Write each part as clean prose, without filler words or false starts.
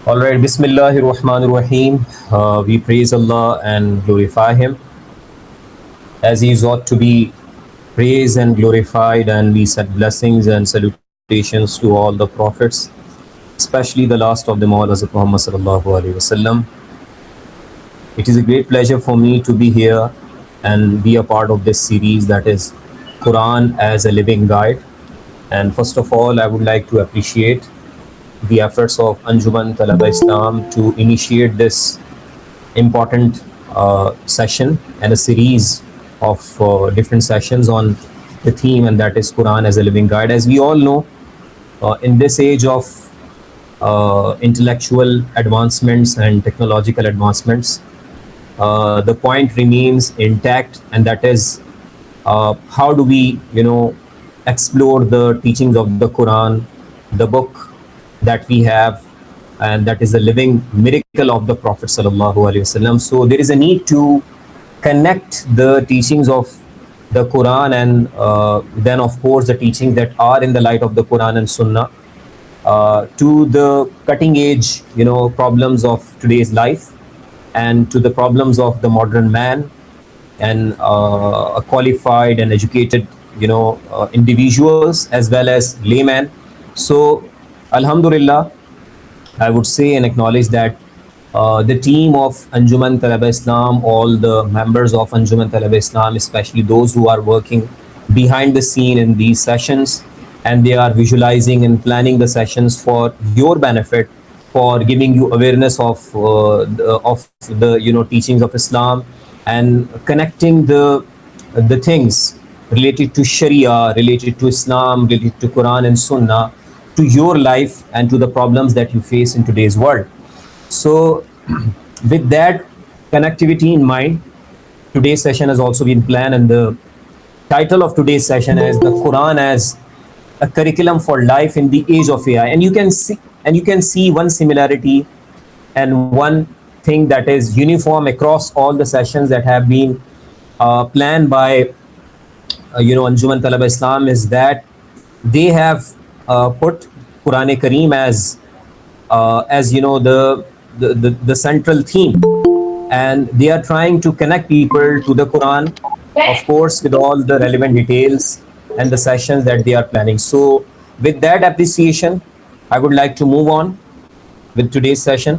All right, Bismillahir Rahmanir Rahim. We praise Allah and glorify Him as He is ought to be praised and glorified, and we send blessings and salutations to all the prophets, especially the last of them all, Hazrat Muhammad sallallahu alaihi wasallam. It is a great pleasure for me to be here and be a part of this series that is Quran as a living guide. And first of all, I would like to appreciate the efforts of Anjuman Talaba Islam to initiate this important session and a series of different sessions on the theme, and that is Quran as a living guide. As we all know, in this age of intellectual advancements and technological advancements, the point remains intact, and that is how do we, explore the teachings of the Quran, the book that we have, and that is a living miracle of the Prophet sallallahu alaihi wasallam. So there is a need to connect the teachings of the Quran and then of course the teachings that are in the light of the Quran and Sunnah to the cutting edge problems of today's life and to the problems of the modern man and a qualified and educated individuals as well as laymen. So Alhamdulillah, I would say and acknowledge that the team of Anjuman Talaba Islam, all the members of Anjuman Talaba Islam, especially those who are working behind the scene in these sessions, and they are visualizing and planning the sessions for your benefit, for giving you awareness of the teachings of Islam and connecting the things related to Sharia, related to Islam, related to Quran and Sunnah to your life and to the problems that you face in today's world. So with that connectivity in mind, today's session has also been planned, and the title of today's session is the Quran as a curriculum for life in the age of AI. And you can see one similarity and one thing that is uniform across all the sessions that have been planned by Anjuman Talaba Islam, is that they have put Quran Kareem as the central theme, and they are trying to connect people to the Quran, of course, with all the relevant details and the sessions that they are planning. So with that appreciation, I would like to move on with today's session.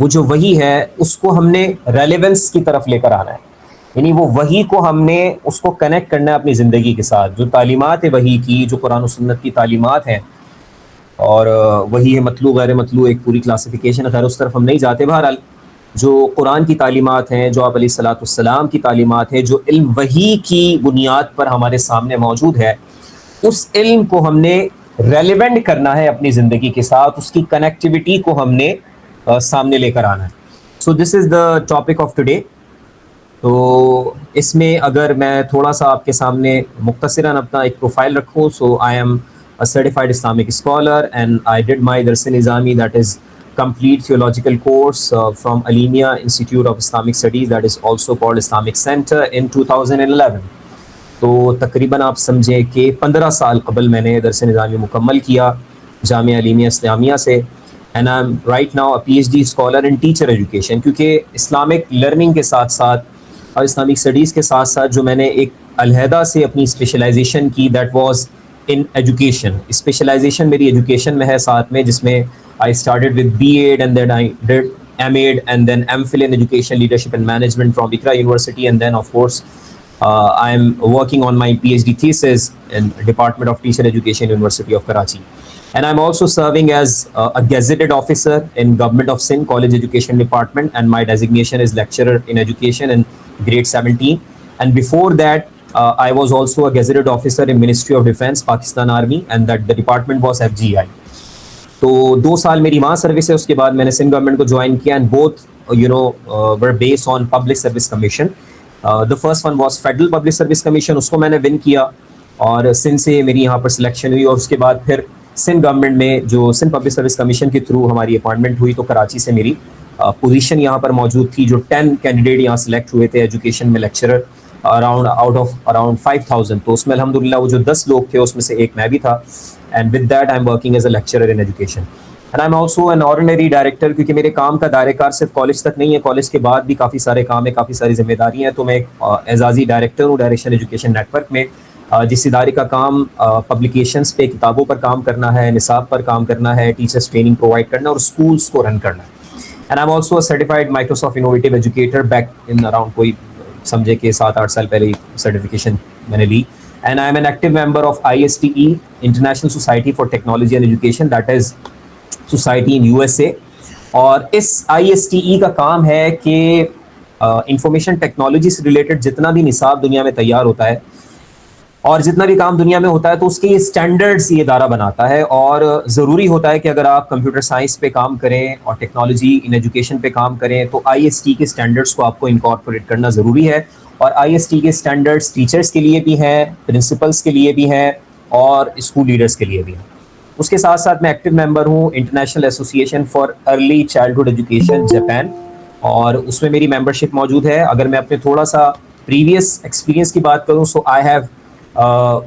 وہ جو وحی ہے اس کو ہم نے relevance کی طرف لے کر آنا ہے، یعنی وہ وحی کو ہم نے اس کو کنیکٹ کرنا ہے اپنی زندگی کے ساتھ. جو تعلیمات ہے وحی کی، جو قرآن و سنت کی تعلیمات ہیں، اور وہی ہے مطلوع غیر مطلوع، ایک پوری کلاسیفیکیشن ہے، خیر اس طرف ہم نہیں جاتے. بہرحال جو قرآن کی تعلیمات ہیں، جو آپ علیہ الصلاۃ والسلام کی تعلیمات ہیں، جو علم وحی کی بنیاد پر ہمارے سامنے موجود ہے، اس علم کو ہم نے ریلیونٹ کرنا ہے اپنی زندگی کے ساتھ، اس کی کنیکٹیوٹی کو ہم نے سامنے لے کر آنا ہے. سو دس از دا ٹاپک آف ٹوڈے. تو اس میں اگر میں تھوڑا سا آپ کے سامنے مختصراً اپنا ایک پروفائل رکھوں، so I am a certified Islamic scholar and I did my Dars Nizami, that is complete theological course from Alenia Institute of Islamic Studies, that is also called Islamic Center, in 2011. تو تقریباً آپ سمجھیں کہ 15 سال قبل میں نے درس نظامی مکمل کیا جامعہ علیمیہ اسلامیہ سے. And I am right now a PhD scholar in teacher education, کیونکہ اسلامک لرننگ کے ساتھ ساتھ اور اسلامک اسٹڈیز کے ساتھ ساتھ جو میں نے ایک علیحدہ سے اپنی اسپیشلائزیشن کی، that was in education. Specialization میری ایجوکیشن میں ہے ساتھ میں، جس میں I started with B.Ed and then I did M.Ed and then M.Phil in Education Leadership and Management from Iqra University, and then of course I am working on my PhD thesis in Department of Teacher Education, University of Karachi. And I'm also serving as a gazetted officer in Government of Sindh College Education Department, and my designation is lecturer in education in grade 17. And before that I was also a gazetted officer in Ministry of Defence, Pakistan Army, and that the department was FGI. تو 2 سال میری وہاں service ہے، اس کے بعد میں نے Sindh government کو جوائن کیا، and both were based on Public Service Commission. The first one was Federal Public Service Commission، اس کو میں نے ون کیا اور سندھ سے میری یہاں پر سلیکشن ہوئی، اور اس کے بعد پھر سندھ گورنمنٹ میں جو سندھ پبلک سروس کمیشن کے تھرو ہماری اپائنٹمنٹ ہوئی، تو کراچی سے میری پوزیشن یہاں پر موجود تھی. جو 10 کینڈیڈیٹ یہاں سلیکٹ ہوئے تھے ایجوکیشن میں لیکچرر، آؤٹ آف اراؤنڈ 5000، تو اس میں الحمدللہ وہ جو 10 لوگ تھے اس میں سے ایک میں بھی تھا. And with that I am working as a lecturer in education. And I am also an ordinary director, کیونکہ میرے کام کا دائرہ کار صرف کالج تک نہیں ہے، کالج کے بعد بھی کافی سارے کام ہیں، کافی ساری ذمہ داریاں ہیں. تو میں ایک اعزازی ڈائریکٹر ہوں ڈائریکشن ایجوکیشن نیٹ ورک میں، جس ادارے کا کام پبلیکیشنس پہ، کتابوں پر کام کرنا ہے، نصاب پر کام کرنا ہے، ٹیچرس ٹریننگ پرووائڈ کرنا اور اسکولس کو رن کرنا ہے. And I am also a certified Microsoft innovative educator, back in around کوئی سمجھے کہ 7-8 سال پہلے سرٹیفکیشن میں نے لی. And I am an active member of ISTE international society for technology and education, that is society in USA. اور اس ISTE کا کام ہے کہ انفارمیشن ٹیکنالوجی سے ریلیٹڈ جتنا بھی نصاب دنیا میں تیار ہوتا ہے اور جتنا بھی کام دنیا میں ہوتا ہے، تو اس کے اسٹینڈرڈس یہ ادارہ بناتا ہے. اور ضروری ہوتا ہے کہ اگر آپ کمپیوٹر سائنس پہ کام کریں اور ٹیکنالوجی ان ایجوکیشن پہ کام کریں، تو ISTE کے اسٹینڈرڈس کو آپ کو انکارپوریٹ کرنا ضروری ہے. اور ISTE کے اسٹینڈرڈس ٹیچرس کے لیے بھی ہیں، پرنسپلس کے لیے بھی ہیں، اور اسکول لیڈرس کے لیے بھی ہیں. اس کے ساتھ ساتھ میں ایکٹیو ممبر ہوں international association for early childhood education Japan, اور اس میں میری ممبرشپ موجود ہے. اگر میں اپنے تھوڑا سا پریویس ایکسپیرینس کی بات کروں، so I have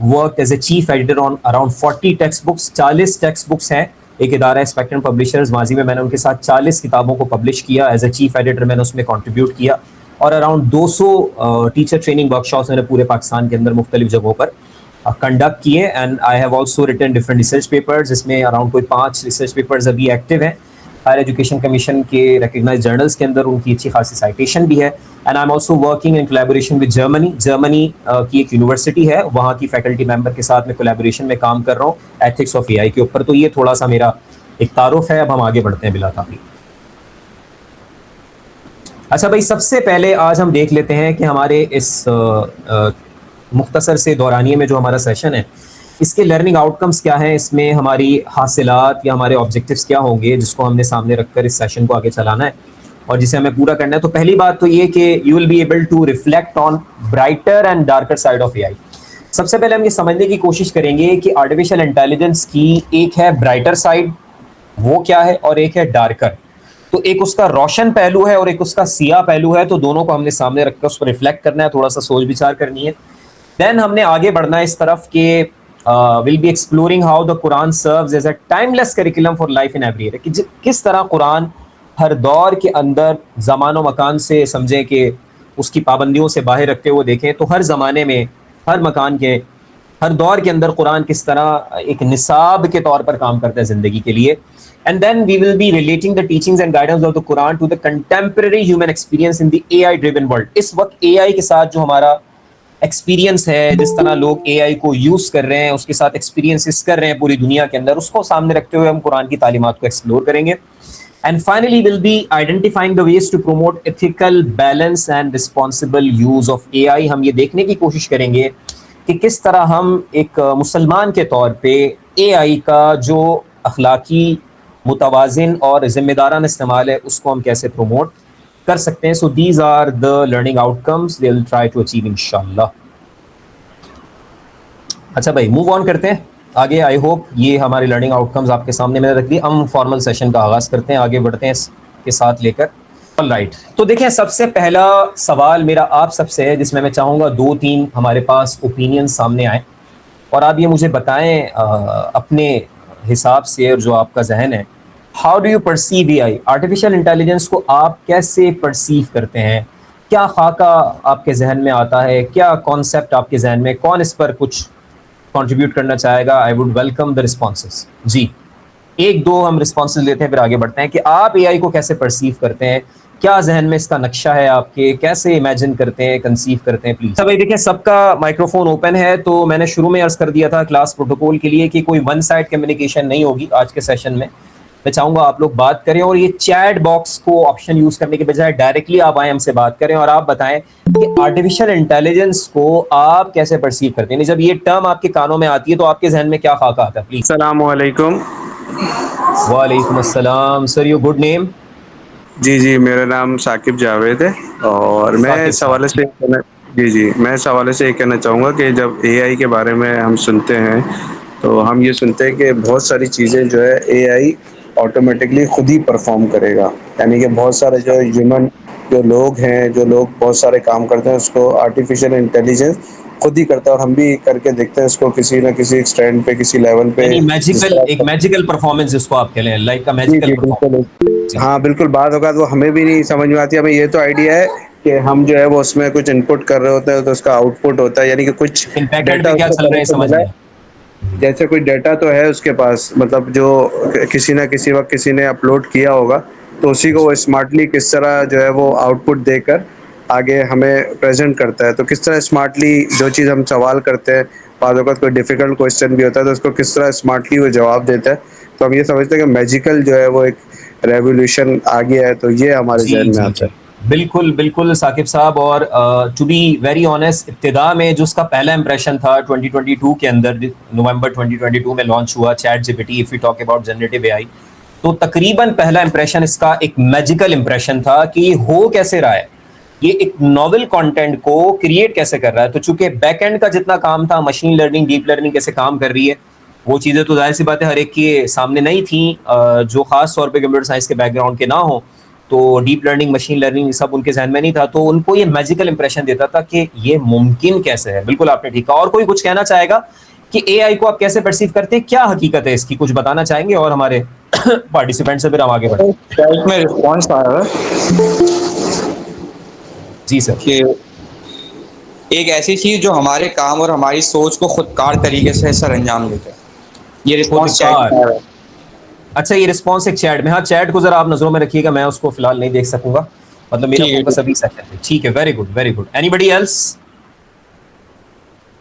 worked as a chief editor on around 40 textbooks. 40 textbooks ہیں. ایک ادارہ ہے اسپیکٹرم پبلشرز، ماضی میں نے ان کے ساتھ 40 کتابوں کو پبلش کیا ایز اے چیف ایڈیٹر، میں نے اس میں کنٹریبیوٹ کیا. اور around 200 teacher training work shops میں نے پورے پاکستان کے اندر مختلف جگہوں پر کنڈکٹ کیے. And I have also written different research papers, جس میں اراؤنڈ کوئی 5 ریسرچ پیپرز ابھی ایکٹیو ہیں. ہائر ایجوکیشن کمیشن کے ریکگنائز جرنلز کے اندر ان کی اچھی خاصی سائٹیشن بھی ہے. And I am also working in collaboration with Germany. Germany کی ایک یونیورسٹی ہے، وہاں کی فیکلٹی ممبر کے ساتھ میں کولیبوریشن میں کام کر رہا ہوں ایتھکس آف AI کے اوپر. تو یہ تھوڑا سا میرا ایک تعارف ہے. اب ہم آگے بڑھتے ہیں بلا تاخیر. اچھا بھائی، سب سے پہلے آج ہم دیکھ لیتے ہیں کہ ہمارے اس مختصر سے دورانیے میں جو ہمارا سیشن ہے، اس کے لرننگ آؤٹ کمس کیا ہیں، اس میں ہماری حاصلات یا ہمارے آبجیکٹیوز کیا ہوں گے، جس کو ہم نے سامنے رکھ کر اس سیشن کو آگے چلانا ہے اور جسے ہمیں پورا کرنا ہے. تو پہلی بات تو یہ کہ you will be able to reflect on brighter and darker side of AI. سب سے پہلے ہم یہ سمجھنے کی کوشش کریں گے کہ آرٹیفیشیل انٹیلیجنس کی ایک ہے برائٹر سائڈ، وہ کیا ہے، اور ایک ہے ڈارکر. تو ایک اس کا روشن پہلو ہے اور ایک اس کا سیاہ پہلو ہے. تو دونوں کو ہم نے سامنے رکھ کر اس کو ریفلیکٹ کرنا ہے، تھوڑا سا سوچ بچار کرنی ہے. دین ہم نے آگے بڑھنا ہے اس طرف کہ will be exploring how the Quran serves as a timeless curriculum for life in every era. کہ کس طرح قرآن ہر دور کے اندر زمان و مکان سے سمجھیں کہ اس کی پابندیوں سے باہر رکھتے ہوئے دیکھیں، تو ہر زمانے میں، ہر مکان کے، ہر دور کے اندر قرآن کس طرح ایک نصاب کے طور پر کام کرتا ہے زندگی کے لیے. and then we will be relating the teachings and guidance of the Quran to the contemporary human experience in the AI driven world. اس وقت AI کے ساتھ جو ہمارا ایکسپیرینس ہے, جس طرح لوگ AI کو یوز کر رہے ہیں, اس کے ساتھ ایکسپیرینسز کر رہے ہیں پوری دنیا کے اندر, اس کو سامنے رکھتے ہوئے ہم قرآن کی تعلیمات کو ایکسپلور کریں گے. And finally we'll be identifying the ways to promote ethical balance and responsible use of AI. ہم یہ دیکھنے کی کوشش کریں گے کہ کس طرح ہم ایک مسلمان کے طور پہ AI کا جو اخلاقی, متوازن اور ذمہ دارانہ استعمال ہے اس کو ہم کیسے پروموٹ کر سکتے ہیں. So these are the learning outcomes they will try to achieve انشاءاللہ. اچھا بھائی موو آن کرتے ہیں آگے. آئی ہوپ یہ ہماری لرننگ آؤٹ کمز آپ کے سامنے میں نے رکھ دی. ہم فارمل سیشن کا آغاز کرتے ہیں, آگے بڑھتے ہیں اس کے ساتھ لے کر. آل رائٹ, تو دیکھیں سب سے پہلا سوال میرا آپ سب سے ہے, جس میں میں چاہوں گا 2-3 ہمارے پاس اوپینین سامنے آئیں اور آپ یہ مجھے بتائیں اپنے حساب سے اور جو آپ کا ذہن ہے, how do you perceive a I, artificial intelligence کو آپ کیسے پرسیو کرتے ہیں, کیا خاکہ آپ کے ذہن میں آتا ہے, کیا کانسیپٹ آپ کے ذہن میں, کون اس پر کچھ کنٹریبیوٹ کرنا چاہے گا؟ I would welcome the responses. جی 1-2 ہم رسپانسز لیتے ہیں پھر آگے بڑھتے ہیں کہ آپ اے آئی کو کیسے پرسیو کرتے ہیں, کیا ذہن میں اس کا نقشہ ہے آپ کے, کیسے امیجن کرتے ہیں, کنسیو کرتے ہیں پلیز. بھائی دیکھیں سب کا مائکرو فون اوپن ہے, تو میں نے شروع میں عرض کر دیا تھا کلاس پروٹوکول کے لیے کہ کوئی ون سائڈ کمیونیکیشن نہیں ہوگی آج کے سیشن میں. میں چاہوں گا آپ لوگ بات کریں اور یہ چیٹ باکس کو آپشن یوز کرنے کے بجائے ڈائریکٹلی آپ آئیں ہم سے بات کریں اور آپ بتائیں کہ آرٹیفیشیل انٹیلیجنس کو آپ کیسے پرسیو کرتے ہیں. جب یہ ٹرم آپ کے کانوں میں آتی ہے تو آپ کے ذہن میں کیا خاکہ آتا ہے پلیز؟ السلام علیکم. وعلیکم السلام. سر یور گڈ نیم؟ جی میرا نام ثاقب جاوید ہے, اور میں ثاقب اس صاحب. حوالے سے میں اس حوالے سے یہ کہنا چاہوں گا کہ جب اے آئی کے بارے میں ہم سنتے ہیں تو ہم یہ سنتے ہیں کہ بہت ساری چیزیں جو ہے اے آئی آٹومیٹکلی خود ہی پرفارم کرے گا. یعنی کہ بہت سارے جو ہیومن جو لوگ ہیں, جو لوگ بہت سارے کام کرتے ہیں, اس کو آرٹیفیشیل انٹیلیجنس خود ہی کرتا ہے, اور ہم بھی کر کے دیکھتے ہیں اس کو کسی نہ کسی اسٹینڈ پہ, کسی لیول پہ. یعنی جس میجیکل, ایک طرح میجیکل پرفارمنس جس کو آپ کہہ لیں, لائک کا جی میجیکل بالکل, پرفارمنس. جی ہاں بالکل. بعض اوقات وہ ہمیں بھی نہیں سمجھ میں آتی, ہمیں یہ تو آئیڈیا ہے کہ ہم جو ہے وہ اس میں کچھ ان پٹ کر رہے ہوتے ہیں تو اس کا آؤٹ پٹ ہوتا ہے, یعنی کہ کچھ لیکن بیک اینڈ ڈیٹا پہ اس کیا کو چل رہا پہلے ہے سے سمجھ ملا نہیں ہے. آیا. جیسے کوئی ڈیٹا تو ہے اس کے پاس, مطلب جو کسی نہ کسی وقت کسی نے اپلوڈ کیا ہوگا, تو اسی کو وہ اسمارٹلی کس طرح جو ہے وہ آؤٹ پٹ دے کر آگے ہمیں پریزنٹ کرتا ہے. تو کس طرح اسمارٹلی جو چیز ہم سوال کرتے ہیں, بعض اوقات کوئی ڈیفیکلٹ کوشچن بھی ہوتا ہے تو اس کو کس طرح اسمارٹلی وہ جواب دیتا ہے. تو ہم یہ سمجھتے ہیں کہ میجیکل جو ہے وہ ایک ریولیوشن آ گیا ہے, تو یہ ہمارے جی ذہن میں جی آتا جی ہے. بالکل بالکل ثاقب صاحب. اور ٹو بی ویری آنیسٹ, ابتدا میں جو اس کا پہلا امپریشن تھا 2022 کے اندر, نومبر 2022 میں لانچ ہوا ChatGPT, if you talk about generative A I, تو تقریباً پہلا امپریشن اس کا ایک میجیکل امپریشن تھا کہ یہ ہو کیسے رہا ہے, یہ ایک ناول کانٹینٹ کو کریٹ کیسے کر رہا ہے. تو چونکہ بیک اینڈ کا جتنا کام تھا, مشین لرننگ, ڈیپ لرننگ کیسے کام کر رہی ہے, وہ چیزیں تو ظاہر سی بات ہے ہر ایک کے سامنے نہیں تھیں, جو خاص طور پہ کمپیوٹر سائنس کے بیک گراؤنڈ کے نہ ہوں, تو ڈیپ لرننگ, مشین لرننگ سب ان کے ذہن میں نہیں تھا, تو ان کو یہ میجیکل امپریشن دیتا تھا کہ یہ ممکن کیسے ہے. بالکل آپ نے ٹھیک کہا. اور کوئی کچھ کہنا چاہے گا کہ اے آئی کو آپ کیسے پرسیو کرتے ہیں, کیا حقیقت ہے اس کی, کچھ بتانا چاہیں گے؟ اور ہمارے پارٹیسپینٹ سے پھر ہم آگے بڑھیں. چیٹ میں رسپانس آیا ہے جی سر. کہ ایک ایسی چیز جو ہمارے کام اور ہماری سوچ کو خودکار طریقے سے سر انجام دیتے ہیں. یہ رسپانس چیٹ خودکار. میں آیا ہے. اچھا یہ رسپانس ایک چیٹ میں, ہاں چیٹ کو ذرا آپ نظروں میں رکھیے گا, میں اس کو فی الحال نہیں دیکھ سکوں گا, مطلب میرا ٹھیک ہے فوکس ابھی سیشن پہ. ٹھیک ہے, very good very good. Anybody else,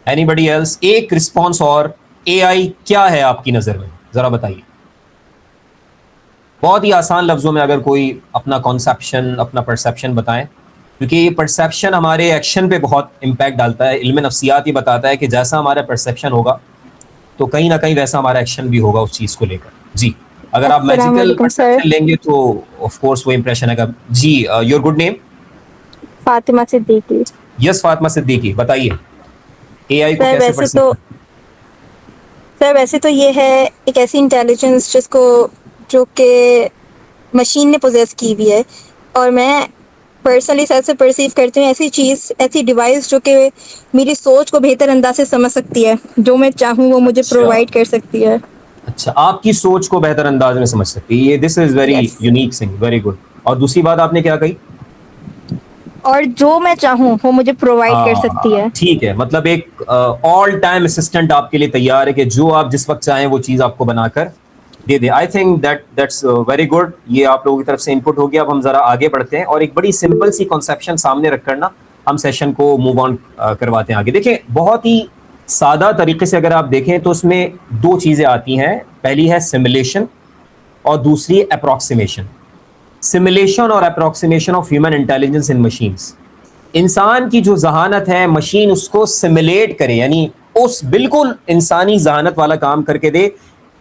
anybody else, ایک رسپانس اور, اے آئی کیا ہے آپ کی نظر میں, ذرا بتائیے. بہت ہی آسان لفظوں میں اگر کوئی اپنا کانسیپشن, اپنا پرسیپشن بتائیں, کیونکہ یہ پرسیپشن ہمارے ایکشن پہ بہت امپیکٹ ڈالتا ہے. علم نفسیات یہ بتاتا ہے کہ جیسا ہمارا پرسیپشن ہوگا تو کہیں نہ کہیں ویسا ہمارا ایکشن بھی ہوگا اس چیز کو لے کر. جی اگر آپ السلام میجیکل علیکم سر. پرسیپشن لیں گے تو آف کورس وہ امپریشن ہے. جی your good name? Fatima Siddiqui. Yes Fatima Siddiqui, بتائیے اے آئی کو سر کیسے پرسیو کرتے ہیں؟ ویسے تو یہ ہے ایک ایسی انٹیلیجنس جس کو, جو کہ مشین نے پوزیس کی ہوئی ہے, اور میں پرسنلی سر سے پرسیو کرتی ہوں ایسی چیز, ایسی ڈیوائس جو کہ میری سوچ کو بہتر انداز سے سمجھ سکتی ہے, جو میں چاہوں وہ مجھے اچھا پرووائڈ کر سکتی ہے. اچھا, آپ کی سوچ کو بہتر انداز میں سمجھ سکتی ہے, یہ this is very yes. Unique thing, very good. اور دوسری بات آپ نے کیا کہی؟ اور جو میں چاہوں وہ مجھے پرووائڈ کر سکتی ہاں ہے. ٹھیک ہے, مطلب ایک آل ٹائم اسسٹنٹ آپ کے لیے تیار ہے کہ جو آپ جس وقت چاہیں وہ چیز آپ کو بنا کر دے دے. I think that's very good. یہ آپ لوگوں کی طرف سے انپٹ ہو گیا. اب ہم ذرا آگے بڑھتے ہیں اور ایک بڑی سمپل سی کنسیپشن سامنے رکھ کر نا ہم سیشن کو موو آن کرواتے ہیں آگے. دیکھیں بہت ہی سادہ طریقے سے اگر آپ دیکھیں تو اس میں دو چیزیں آتی ہیں. پہلی ہے سمولیشن اور دوسری اپروکسیمیشن. سمولیشن اور approximation of human intelligence in machines. انسان کی جو ذہانت ہے مشین اس کو سمولیٹ کرے, یعنی اس بالکل انسانی ذہانت والا کام کر کے دے.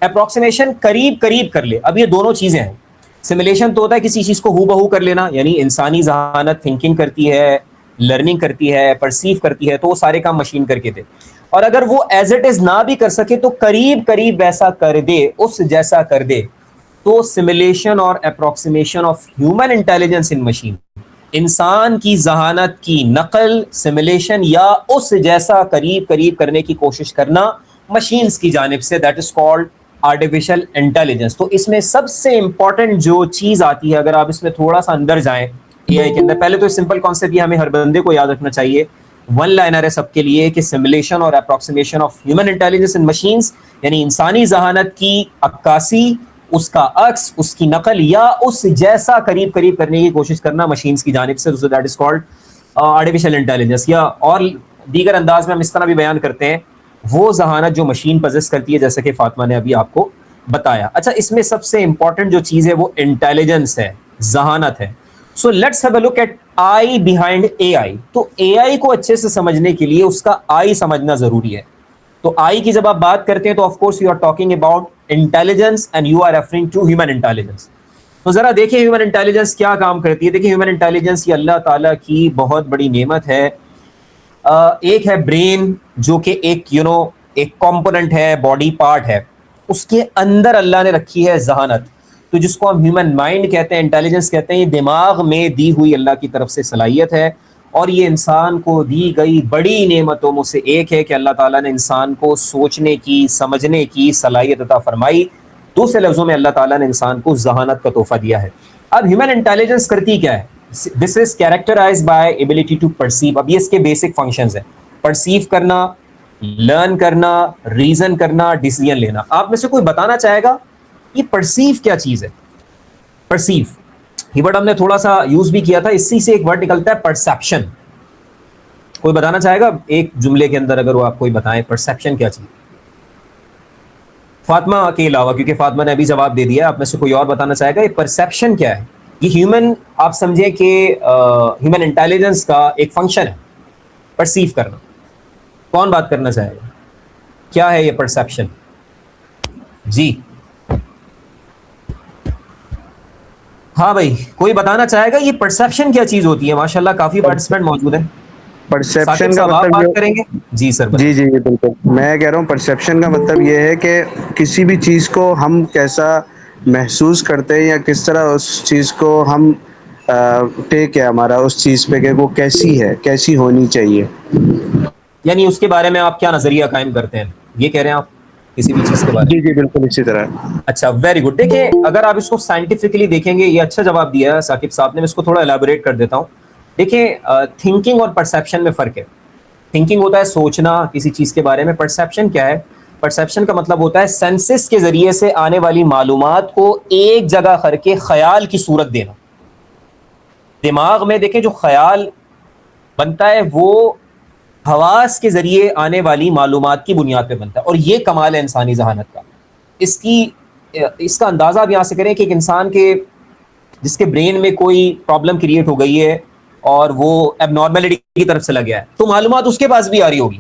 اپروکسیمیشن قریب قریب کر لے. اب یہ دونوں چیزیں ہیں. سمولیشن تو ہوتا ہے کسی چیز کو ہو بہو کر لینا, یعنی انسانی ذہانت تھنکنگ کرتی ہے, لرننگ کرتی ہے, پرسیو کرتی ہے, تو وہ سارے کام مشین کر کے دے. اور اگر وہ ایز اٹ از نہ بھی کر سکے تو قریب قریب ویسا کر دے, اس جیسا کر دے. تو سمولیشن اور approximation of human intelligence in machine, انسان کی ذہانت کی نقل, سمولیشن یا اس جیسا قریب قریب کرنے کی کوشش کرنا مشینز کی جانب سے, that is called artificial intelligence. تو اس میں سب سے امپورٹنٹ جو چیز آتی ہے, اگر آپ اس میں تھوڑا سا اندر جائیں اے آئی کے اندر, پہلے تو سمپل کانسیپٹ یہ ہمیں ہر بندے کو یاد رکھنا چاہیے, ون لائنر ہے سب کے لیے, کہ سمولیشن اور approximation of human intelligence in machines, یعنی انسانی ذہانت کی عکاسی, اس کا عکس, اس کی نقل یا اس جیسا قریب قریب کرنے کی کوشش کرنا مشینز کی جانب سے, that is called artificial intelligence. یا اور دیگر انداز میں ہم اس طرح بھی بیان کرتے ہیں وہ ذہانت جو مشین پوزیس کرتی ہے, جیسا کہ فاطمہ نے ابھی آپ کو بتایا. اچھا, اس میں سب سے امپورٹنٹ جو چیز ہے وہ انٹیلیجنس ہے, ذہانت ہے. So let's have a look at I behind A I. تو اے آئی کو اچھے سے سمجھنے کے لیے اس کا آئی سمجھنا ضروری ہے. تو آئی کی جب آپ بات کرتے ہیں تو of course you are talking about intelligence and you are referring to human intelligence. تو ذرا دیکھیں ہیومن انٹیلیجنس کیا کام کرتی ہے. دیکھیں ہیومن انٹیلیجنس یہ اللہ تعالیٰ کی بہت بڑی نعمت ہے. ایک ہے برین جو کہ ایک ایک کمپوننٹ ہے, باڈی پارٹ ہے, اس کے اندر اللہ نے رکھی ہے ذہانت, تو جس کو ہم ہیومن مائنڈ کہتے ہیں, انٹیلیجنس کہتے ہیں. یہ دماغ میں دی ہوئی اللہ کی طرف سے صلاحیت ہے, اور یہ انسان کو دی گئی بڑی نعمتوں میں سے ایک ہے کہ اللہ تعالیٰ نے انسان کو سوچنے کی, سمجھنے کی صلاحیت عطا فرمائی. دوسرے لفظوں میں اللہ تعالیٰ نے انسان کو ذہانت کا تحفہ دیا ہے. اب ہیومن انٹیلیجنس کرتی کیا ہے؟ This is characterised by ability to perceive. اب یہ اس کے بیسک فنکشنز ہیں, پرسیو کرنا, لرن کرنا, ریزن کرنا, ڈیسیژن لینا. آپ میں سے کوئی بتانا چاہے گا یہ پرسیو کیا چیز ہے؟ پرسیو یہ ورڈ ہم نے تھوڑا سا یوز بھی کیا تھا, اسی سے ایک ورڈ نکلتا ہے پرسیپشن. کوئی بتانا چاہے گا ایک جملے کے اندر, اگر وہ آپ کوئی بتائیں پرسیپشن کیا چیز؟ فاطمہ کے علاوہ, کیونکہ فاطمہ نے ابھی جواب دے دیا, آپ میں سے کوئی اور بتانا چاہے گا یہ پرسیپشن کیا ہے؟ یہ ہیومن, آپ سمجھیں کہ ہیومن انٹیلیجنس کا ایک فنکشن ہے پرسیو کرنا. کون بات کرنا چاہے گا کیا ہے یہ پرسیپشن؟ جی ہاں بھائی, کوئی بتانا چاہے گا یہ پرسیپشن کیا چیز ہوتی ہے؟ ماشاءاللہ کافی پارٹیسپینٹ موجود ہیں. پرسیپشن کا آپ مطلب بات کریں گے؟ جی سر. جی جی بالکل, میں کہہ رہا ہوں پرسیپشن کا مطلب یہ ہے کہ کسی بھی چیز کو ہم کیسا محسوس کرتے ہیں, یا کس طرح اس چیز کو ہم ٹیک ہے ہمارا اس چیز پہ کہ وہ کیسی ہے, کیسی ہونی چاہیے. یعنی اس کے بارے میں آپ کیا نظریہ قائم کرتے ہیں, یہ کہہ رہے ہیں آپ کسی بھی چیز کے بارے میں؟ جی جی بالکل اسی طرح. اچھا ویری گڈ. دیکھیں اگر آپ اس کو سائنٹیفکلی دیکھیں گے, یہ اچھا جواب دیا ہے ثاقب صاحب نے, میں اس کو تھوڑا الیبوریٹ کر دیتا ہوں. دیکھیں تھنکنگ اور پرسیپشن میں فرق ہے. تھنکنگ ہوتا ہے سوچنا کسی چیز کے بارے میں. پرسیپشن کیا ہے؟ پرسیپشن کا مطلب ہوتا ہے سینسز کے ذریعے سے آنے والی معلومات کو ایک جگہ کر کے خیال کی صورت دینا. دماغ میں دیکھیں جو خیال بنتا ہے وہ حواس کے ذریعے آنے والی معلومات کی بنیاد پہ بنتا ہے, اور یہ کمال ہے انسانی ذہانت کا. اس کا اندازہ آپ یہاں سے کریں کہ ایک انسان کے جس کے برین میں کوئی پرابلم کریٹ ہو گئی ہے اور وہ اب نارملٹی کی طرف چلا گیا ہے, تو معلومات اس کے پاس بھی آ رہی ہوگی.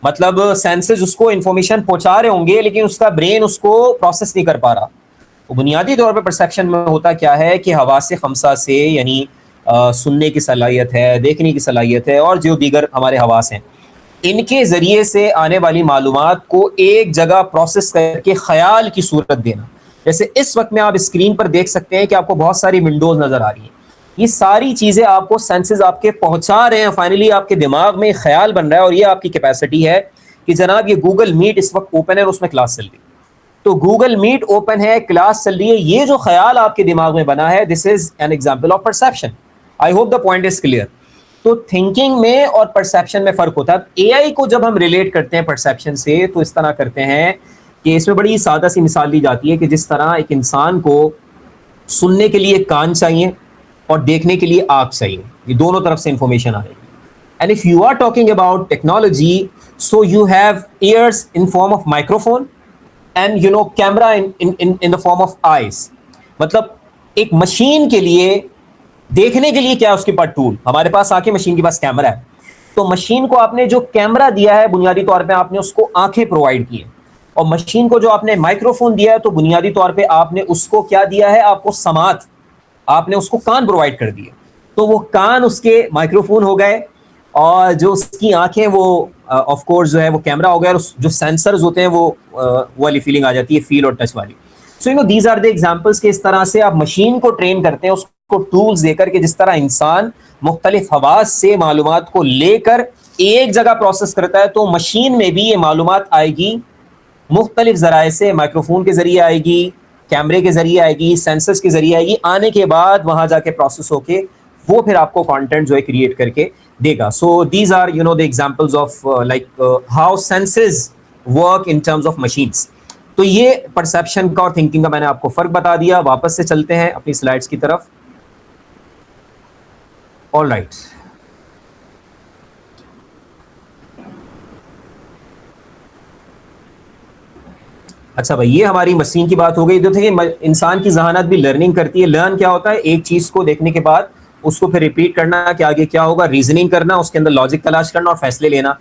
مطلب سینسز اس کو انفارمیشن پہنچا رہے ہوں گے, لیکن اس کا برین اس کو پروسیس نہیں کر پا رہا. تو بنیادی طور پہ پرسیپشن میں ہوتا کیا ہے کہ حواس خمسہ سے, یعنی سننے کی صلاحیت ہے, دیکھنے کی صلاحیت ہے, اور جو دیگر ہمارے حواس ہیں, ان کے ذریعے سے آنے والی معلومات کو ایک جگہ پروسیس کر کے خیال کی صورت دینا. جیسے اس وقت میں آپ اسکرین پر دیکھ سکتے ہیں کہ آپ کو بہت ساری ونڈوز نظر آ رہی ہیں. یہ ساری چیزیں آپ کو سینسز آپ کے پہنچا رہے ہیں, فائنلی آپ کے دماغ میں خیال بن رہا ہے, اور یہ آپ کی کیپیسٹی ہے کہ جناب یہ گوگل میٹ اس وقت اوپن ہے اور اس میں کلاس چل رہی ہے. تو گوگل میٹ اوپن ہے, کلاس چل رہی ہے, یہ جو خیال آپ کے دماغ میں بنا ہے, this is an example of perception. I hope the point is clear. تو تھنکنگ میں اور پرسیپشن میں فرق ہوتا ہے. اے آئی کو جب ہم ریلیٹ کرتے ہیں پرسیپشن سے تو اس طرح کرتے ہیں کہ اس میں بڑی سادہ سی مثال دی جاتی ہے کہ جس طرح ایک انسان کو سننے کے لیے کان چاہیے اور دیکھنے کے لیے آنکھ چاہیے, یہ دونوں طرف سے انفارمیشن آ رہی ہے. And if you are talking about technology, so you have ears in form of microphone and camera in the form of eyes. مطلب ایک مشین کے لیے دیکھنے کے لیے کیا ہے اس کے پاس ٹول, ہمارے پاس آ کے مشین کے پاس کیمرا ہے, تو مشین کو آپ نے جو کیمرا دیا ہے بنیادی طور پہ آپ نے اس کو آنکھیں پرووائڈ کی ہیں, اور مشین کو جو آپ نے مائکروفون دیا ہے تو بنیادی طور پہ آپ نے اس کو کیا دیا ہے, آپ کو سماعت, آپ نے اس کو کان پرووائڈ کر دیے. تو وہ کان اس کے مائکروفون ہو گئے, اور جو اس کی آنکھیں وہ آف کورس جو ہے وہ کیمرا ہو گیا, اور جو سینسرز ہوتے ہیں وہ والی فیلنگ آ جاتی ہے, فیل اور ٹچ والی. So these are the examples کہ اس طرح سے آپ مشین کو ٹرین کرتے ہیں, اس کو ٹولز دے کر کے جس طرح انسان مختلف حواس سے معلومات کو لے کر ایک جگہ پروسیس کرتا ہے, تو مشین میں بھی یہ معلومات آئے گی مختلف ذرائع سے, مائکروفون کے ذریعے آئے گی, کیمرے کے ذریعے آئے گی, سینسرز کے ذریعے آئے گی, آنے کے بعد وہاں جا کے پروسیس ہو کے وہ پھر آپ کو کانٹینٹ جو ہے کریٹ کر کے دے گا. So these are the examples of like how senses work in terms of machines. تو یہ پرسیپشن کا اور تھنکنگ کا میں نے آپ کو فرق بتا دیا. واپس سے چلتے ہیں اپنی سلائڈس کی طرف. آل رائٹ, اچھا بھائی, یہ ہماری مشین کی بات ہو گئی. تو دیکھیں انسان کی ذہانت بھی لرننگ کرتی ہے. لرن کیا ہوتا ہے, ایک چیز کو دیکھنے کے بعد اس کو پھر ریپیٹ کرنا کہ آگے کیا ہوگا, ریزننگ کرنا, اس کے اندر لاجک تلاش کرنا اور فیصلے لینا.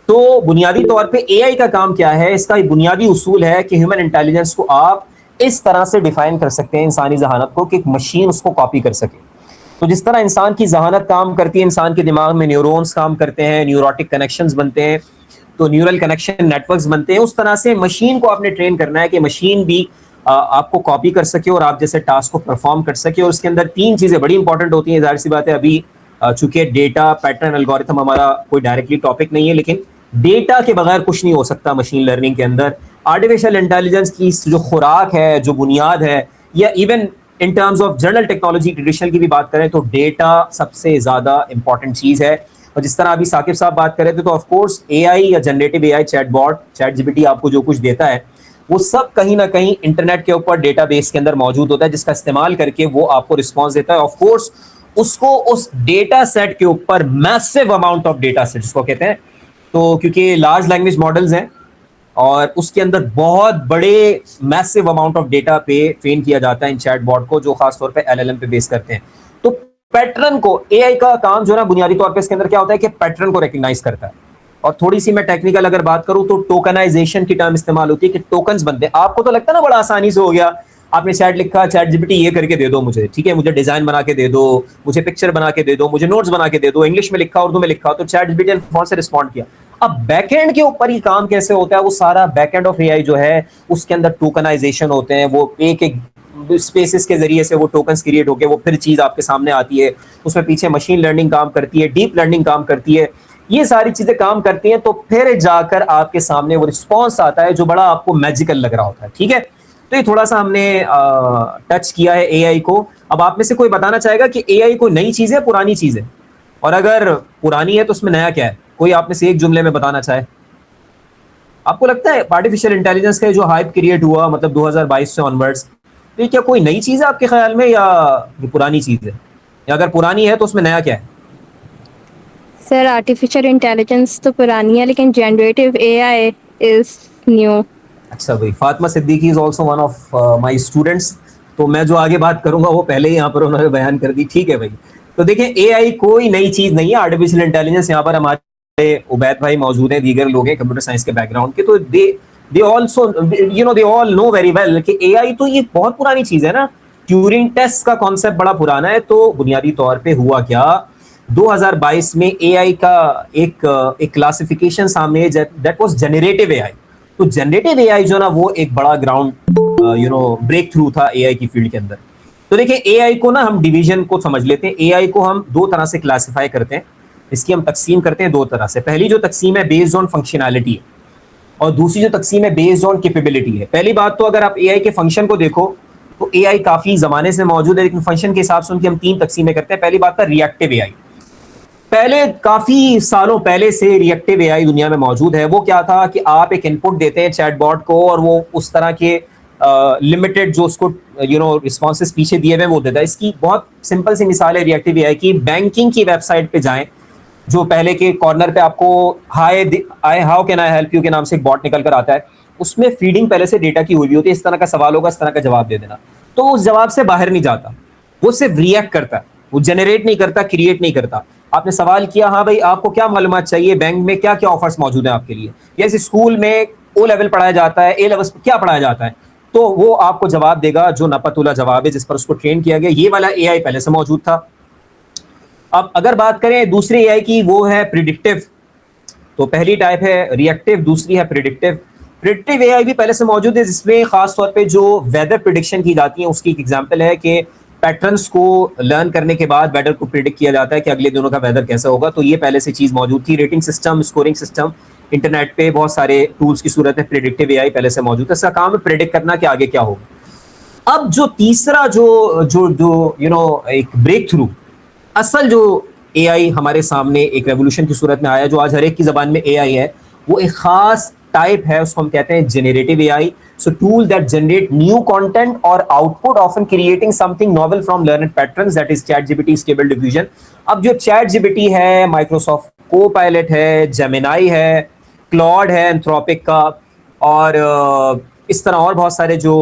تو بنیادی طور پہ اے آئی کا کام کیا ہے, اس کا ایک بنیادی اصول ہے کہ ہیومن انٹیلیجنس کو آپ اس طرح سے ڈیفائن کر سکتے ہیں انسانی ذہانت کو کہ ایک مشین اس کو کاپی کر سکے. تو جس طرح انسان کی ذہانت کام کرتی ہے, انسان کے دماغ میں نیورونز کام کرتے ہیں, نیوروٹک کنیکشنز بنتے ہیں, تو نیورل کنیکشن نیٹ ورکس بنتے ہیں, اس طرح سے مشین کو آپ نے ٹرین کرنا ہے کہ مشین بھی آپ کو کاپی کر سکے اور آپ جیسے ٹاسک کو پرفارم کر سکے. اور اس کے اندر تین چیزیں بڑی انپورٹنٹ ہوتی ہیں. ظاہر سی بات ہے ابھی چونکہ ڈیٹا پیٹرن الگورتھم ہمارا کوئی ڈائریکٹلی ٹاپک نہیں ہے, لیکن ڈیٹا کے بغیر کچھ نہیں ہو سکتا مشین لرننگ کے اندر. آرٹیفیشیل انٹیلیجنس کی جو خوراک ہے, جو بنیاد ہے, یا even in terms of general technology traditional کی بھی بات کریں تو ڈیٹا سب سے زیادہ امپورٹنٹ چیز ہے. اور جس طرح ابھی ثاقب صاحب بات کر رہے تھے, تو آف کورس اے آئی یا generative A I, chat Bat, chat G P T آپ کو جو کچھ دیتا ہے وہ سب کہیں نہ کہیں انٹرنیٹ کے اوپر ڈیٹا بیس کے اندر موجود ہوتا ہے, جس کا استعمال کر کے وہ آپ کو رسپانس دیتا ہے. آف کورس اس کو اس ڈیٹا سیٹ کے اوپر میسو اماؤنٹ آف ڈیٹا سیٹ جس کو کہتے ہیں, تو کیونکہ لارج لینگویج ماڈلز ہیں اور اس کے اندر بہت بڑے میسو اماؤنٹ آف ڈیٹا پہ ٹرین کیا جاتا ہے ان چیٹ باٹ کو, جو خاص طور پہ ایل ایل ایم پہ بیس کرتے ہیں. تو پیٹرن کو اے آئی کا کام جو ہے نا بنیادی طور پہ اس کے اندر کیا ہوتا ہے کہ پیٹرن کو ریکگنائز کرتا ہے. اور تھوڑی سی میں ٹیکنیکل اگر بات کروں تو ٹوکنائزیشن کی ٹرم استعمال ہوتی ہے کہ ٹوکنز بنتے ہیں. آپ کو تو لگتا ہے نا بڑا آسانی سے ہو گیا, آپ نے چیٹ لکھا, چیٹ جی پی ٹی یہ کر کے دے دو مجھے, ٹھیک ہے, مجھے ڈیزائن بنا کے دے دو, مجھے پکچر بنا کے دے دو, مجھے نوٹس بنا کے دے دو, انگلش میں لکھا, اردو میں لکھا, تو چیٹ جی پی ٹی نے فون سے رسپونڈ کیا. اب بیک اینڈ کے اوپر یہ کام کیسے ہوتا ہے, وہ سارا بیک اینڈ آف اے آئی جو ہے اس کے اندر ٹوکنائزیشن ہوتے ہیں, وہ ایک ایک اسپیسز کے ذریعے سے وہ ٹوکنز کریٹ ہو کے وہ پھر چیز آپ کے سامنے آتی ہے. اس میں پیچھے مشین لرننگ کام کرتی ہے, ڈیپ لرننگ کام کرتی ہے, یہ ساری چیزیں کام کرتی ہیں, تو پھر جا کر آپ کے سامنے وہ رسپانس آتا ہے جو بڑا آپ کو میجیکل لگ رہا ہوتا ہے. ٹھیک ہے, تو یہ تھوڑا سا ہم نے ٹچ کیا ہے اے آئی کو. اب آپ میں سے کوئی بتانا چاہے گا کہ اے آئی کوئی نئی چیز ہے, پرانی چیز ہے, اور اگر پرانی ہے تو اس میں نیا کیا ہے؟ کوئی آپ میں سے ایک جملے میں بتانا چاہے. آپ کو لگتا ہے آرٹیفیشیل انٹیلیجنس کا جو ہائپ کریٹ ہوا مطلب 2022 سے آنورڈس, تو یہ کیا کوئی نئی چیز ہے آپ کے خیال میں, یا یہ پرانی چیز ہے, یا اگر پرانی ہے تو اس میں نیا کیا ہے؟ سر آرٹیفیشیل انٹیلیجنس تو پرانی ہے, لیکن generative A I is new. اچھا بھائی, Fatima Siddiqui is also one of my students, تو میں جو آگے بات کروں گا وہ پہلے ہی یہاں پر انہوں نے بیان کر دی. ٹھیک ہے بھائی, تو دیکھیں اے آئی کوئی نئی چیز نہیں ہے. آرٹیفیشیل انٹیلیجنس, یہاں پر ہمارے عبید بھائی موجود ہیں, دیگر لوگ ہیں کمپیوٹر سائنس کے بیک گراؤنڈ کے, تو they also they all know very well کہ اے آئی تو یہ بہت پرانی چیز ہے نا. ٹیورنگ ٹیسٹ کا کانسیپٹ بڑا پرانا ہے. تو بنیادی طور پہ ہوا کیا, 2022 میں اے آئی کا ایک کلاسیفیکیشن سامنے, that was generative A I. تو جنریٹو اے آئی جو نا وہ ایک بڑا گراؤنڈ بریک تھرو تھا اے آئی کی فیلڈ کے اندر. تو دیکھیں اے آئی کو نا ہم ڈویژن کو سمجھ لیتے ہیں. اے آئی کو ہم دو طرح سے کلاسیفائی کرتے ہیں, اس کی ہم تقسیم کرتے ہیں دو طرح سے. پہلی جو تقسیم ہے بیسڈ آن فنکشنالٹی ہے, اور دوسری جو تقسیم ہے بیسڈ آن کیپیبلٹی ہے. پہلی بات تو اگر آپ اے آئی کے فنکشن کو دیکھو تو اے آئی کافی زمانے سے موجود ہے, لیکن فنکشن کے حساب سے ان کی ہم تین تقسیمیں کرتے ہیں. پہلی بات تھا ری ایکٹیو اے آئی. پہلے کافی سالوں پہلے سے ریئیکٹیو اے آئی دنیا میں موجود ہے. وہ کیا تھا کہ آپ ایک ان پٹ دیتے ہیں چیٹ باٹ کو اور وہ اس طرح کے لمیٹڈ جو اس کو رسپانسز پیچھے دیے ہوئے وہ دیتا ہے. اس کی بہت سمپل سی مثال ہے ریئیکٹیو اے آئی کی. بینکنگ کی ویب سائٹ پہ جائیں, جو پہلے کے کارنر پہ آپ کو how can I help you کے نام سے ایک باٹ نکل کر آتا ہے, اس میں فیڈنگ پہلے سے ڈیٹا کی ہوئی ہوتی ہے. اس طرح کا سوال ہوگا, اس طرح کا جواب دے دینا. تو اس جواب سے باہر نہیں جاتا, وہ صرف ریئیکٹ کرتا ہے, وہ جنریٹ نہیں کرتا, کریٹ نہیں کرتا. آپ نے سوال کیا, ہاں بھائی آپ کو کیا معلومات چاہیے, بینک میں کیا کیا آفرز موجود ہیں آپ کے لیے, یا اسکول میں او لیول پڑھایا جاتا ہے, اے لیول کیا پڑھایا جاتا ہے, تو وہ آپ کو جواب دے گا جو نپتولہ جواب ہے جس پر اس کو ٹرین کیا گیا. یہ والا اے آئی پہلے سے موجود تھا. اب اگر بات کریں دوسری اے آئی کی, وہ ہے پریڈکٹیو. تو پہلی ٹائپ ہے ریئیکٹیو, دوسری ہے پریڈکٹیو. پریڈکٹیو اے آئی بھی پہلے سے موجود ہے, جس میں خاص طور پہ جو ویدر پریڈکشن کی جاتی ہیں اس کی ایک ایگزامپل ہے کہ پیٹرنس کو لرن کرنے کے بعد ویدر کو پریڈکٹ کیا جاتا ہے کہ اگلے دنوں کا ویدر کیسا ہوگا. تو یہ پہلے سے چیز موجود تھی. Rating system, scoring system, internet پہ بہت سارے ٹولس کی صورت میں پریڈکٹیو اے آئی پہلے سے موجود ہے. اس کا کام ہے پریڈکٹ کرنا کہ آگے کیا ہوگا. اب جو تیسرا جو ایک بریک تھرو, اصل جو اے آئی ہمارے سامنے ایک ریولوشن کی صورت میں آیا, جو آج ہر ایک کی زبان میں اے آئی ہے, وہ ایک خاص ٹائپ ہے, اس کو ہم کہتے ہیں جنریٹیو اے آئی. So tool that generate new content or output, often creating something novel from learned patterns, that is ChatGPT, Stable Diffusion. اب جو ChatGPT ہے, Microsoft Copilot ہے, Gemini ہے, Claude ہے Anthropic کا, اور اس طرح اور بہت سارے جو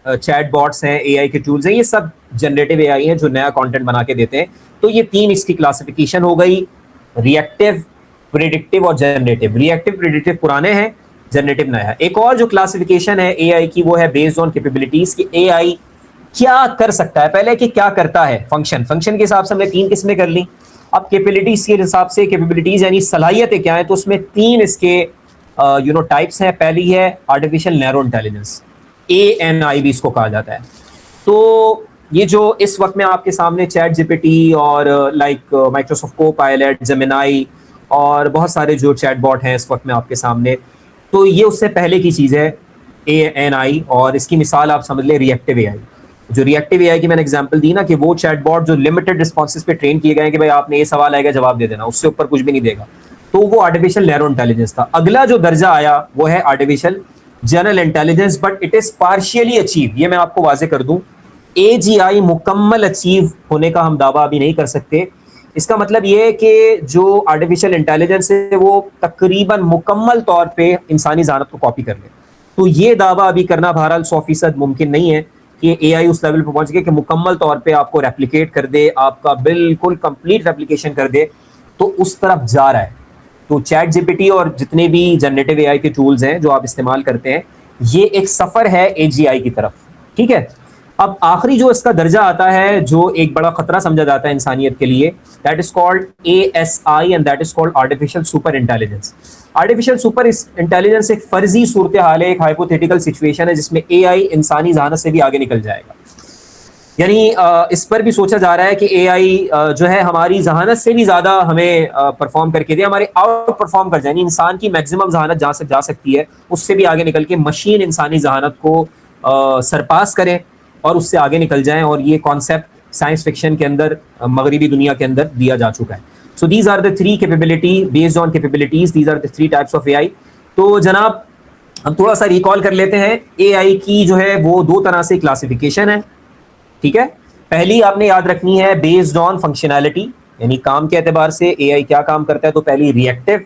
چیٹ باٹس ہیں, اے آئی کے ٹولز ہیں, یہ سب جنریٹیو اے آئی ہیں جو نیا کانٹینٹ بنا کے دیتے ہیں. تو یہ تین اس کی کلاسیفیکیشن ہو گئی, ریئیکٹیو, پریڈکٹیو اور جنریٹیو. ریئیکٹیو پریڈکٹیو پرانے ہیں, جنریٹیو نیا ہے. ایک اور جو کلاسیفیکیشن ہے اے آئی کی, وہ ہے بیسڈ آن کیپیبلٹیز, کہ اے آئی کیا کر سکتا ہے. پہلے کہ کیا کرتا ہے, فنکشن کے حساب سے ہم نے 3 قسمیں کر لیں. اب کیپیبلٹیز کے حساب سے, کیپیبلٹیز یعنی صلاحیتیں کیا ہیں, تو اس میں 3 اس کے ٹائپس ہیں. پہلی ہے آرٹیفیشیل نیرو انٹیلیجنس, ANI بھی اس کو کہا جاتا ہے. تو یہ جو اس وقت میں آپ کے سامنے چیٹ جی پی ٹی اور لائک مائکروسافٹ کو پائلٹ, جیمینائی اور بہت سارے جو چیٹ باٹ ہیں اس وقت میں آپ کے سامنے, تو یہ اس سے پہلے کی چیز ہے ANI. اور اس کی مثال آپ سمجھ لیں ریئیکٹیو اے آئی. جو ریئیکٹیو اے آئی کی میں نے ایگزامپل دی نا, کہ وہ چیٹ باٹ جو لمیٹڈ رسپانسز پہ ٹرین کیے گئے ہیں کہ بھائی آپ نے یہ سوال آئے گا جواب دے دینا, اس سے اوپر کچھ بھی نہیں دے گا, تو وہ آرٹیفیشیل نیرو انٹیلیجنس تھا. اگلا جو درجہ آیا وہ ہے artificial general intelligence, but it is partially achieve. یہ میں آپ کو واضح کر دوں, AGI مکمل اچیو ہونے کا ہم دعویٰ ابھی نہیں کر سکتے. اس کا مطلب یہ ہے کہ جو آرٹیفیشیل انٹیلیجنس ہے وہ تقریباً مکمل طور پہ انسانی ذہانت کو کاپی کر لے. تو یہ دعویٰ ابھی کرنا بہرحال 100% ممکن نہیں ہے کہ اے آئی اس لیول پہ پہنچ گیا کہ مکمل طور پہ آپ کو ریپلیکیٹ کر دے, آپ کا بالکل کمپلیٹ ریپلیکیشن کر دے. تو اس طرف جا رہا ہے. تو چیٹ جی پی ٹی اور جتنے بھی جنریٹیو اے آئی کے ٹولز ہیں جو آپ استعمال کرتے ہیں, یہ ایک سفر ہے AGI کی طرف. ٹھیک ہے. اب آخری جو اس کا درجہ آتا ہے, جو ایک بڑا خطرہ سمجھا جاتا ہے انسانیت کے لیے, that is called ASI, and that is called artificial super intelligence. Artificial super intelligence ایک فرضی صورتحال ہے, ایک ہائپوتھیٹیکل سچویشن ہے جس میں اے آئی انسانی ذہانت سے بھی آگے نکل جائے گا. یعنی اس پر بھی سوچا جا رہا ہے کہ اے آئی جو ہے ہماری ذہانت سے بھی زیادہ ہمیں پرفارم کر کے دے, ہمارے آؤٹ پرفارم کر جائے. یعنی انسان کی میکسیمم ذہانت جا سکتی ہے, اس سے بھی آگے نکل کے مشین انسانی ذہانت کو سرپاس کرے اور اس سے آگے نکل جائیں. اور یہ کانسیپٹ سائنس فکشن کے اندر, مغربی دنیا کے اندر دیا جا چکا ہے. So these are the 3 capability based on capabilities, these are the 3 types of A I. تو جناب ہم تھوڑا سا ریکال کر لیتے ہیں. اے آئی کی جو ہے وہ 2 طرح سے کلاسیفیکیشن ہے. ٹھیک ہے. پہلی آپ نے یاد رکھنی ہے بیسڈ آن فنکشنالٹی, یعنی کام کے اعتبار سے اے آئی کیا کام کرتا ہے. تو پہلی ریئیکٹیو,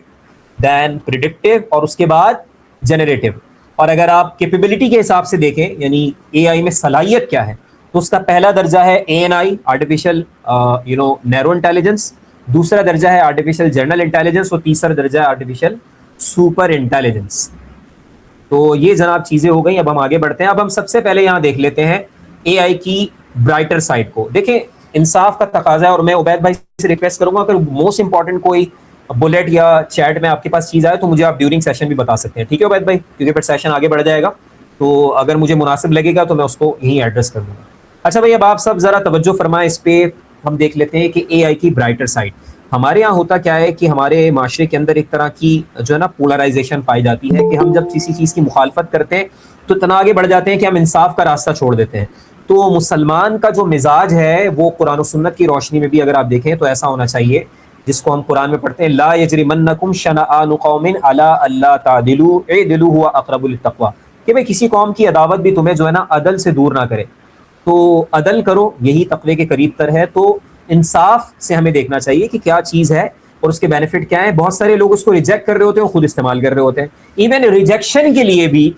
دین پریڈکٹیو, اور اس کے بعد جنریٹیو. اور اگر آپ کیپیبلٹی کے حساب سے دیکھیں, یعنی اے آئی میں صلاحیت کیا ہے, تو اس کا پہلا درجہ ہے ANI, آرٹیفیشیل نیرو انٹیلیجنس. دوسرا درجہ ہے آرٹیفیشیل جنرل انٹیلیجنس, اور تیسرا درجہ ہے آرٹیفیشیل سپر انٹیلیجنس. تو یہ جناب چیزیں ہو گئیں. اب ہم آگے بڑھتے ہیں. اب ہم سب سے پہلے یہاں دیکھ لیتے ہیں اے آئی کی برائٹر سائڈ کو. دیکھیں انصاف کا تقاضا ہے, اور میں عبید بھائی سے ریکویسٹ کروں گا اگر موسٹ امپورٹنٹ کوئی بلیٹ یا چیٹ میں آپ کے پاس چیز آئے تو مجھے آپ ڈیورنگ سیشن بھی بتا سکتے ہیں. ٹھیک ہے عبید بھائی, کیونکہ پھر سیشن آگے بڑھ جائے گا, تو اگر مجھے مناسب لگے گا تو میں اس کو یہیں ایڈریس کر دوں گا. اچھا بھائی, اب آپ سب ذرا توجہ فرمائیں اس پہ. ہم دیکھ لیتے ہیں کہ اے آئی کی برائٹر سائڈ. ہمارے یہاں ہوتا کیا ہے کہ ہمارے معاشرے کے اندر ایک طرح کی جو ہے نا پولرائزیشن پائی جاتی ہے, کہ ہم جب کسی چیز کی مخالفت کرتے ہیں تو اتنا آگے بڑھ جاتے ہیں کہ ہم انصاف کا راستہ چھوڑ دیتے ہیں. تو مسلمان کا جو مزاج ہے وہ قرآن و سنت کی روشنی میں بھی اگر آپ دیکھیں تو ایسا ہونا چاہیے جس کو ہم قرآن میں پڑھتے ہیں لا یجرمنکم شنآن قوم علی الا تعدلوا اعدلوا هو اقرب للتقوی، کہ بھئی کسی قوم کی عداوت بھی تمہیں جو ہے نا عدل سے دور نہ کرے، تو عدل کرو، یہی تقوی کے قریب تر ہے۔ تو انصاف سے ہمیں دیکھنا چاہیے کہ کیا چیز ہے اور اس کے بینیفٹ کیا ہیں۔ بہت سارے لوگ اس کو ریجیکٹ کر رہے ہوتے ہیں اور خود استعمال کر رہے ہوتے ہیں، ایون ریجیکشن کے لیے بھی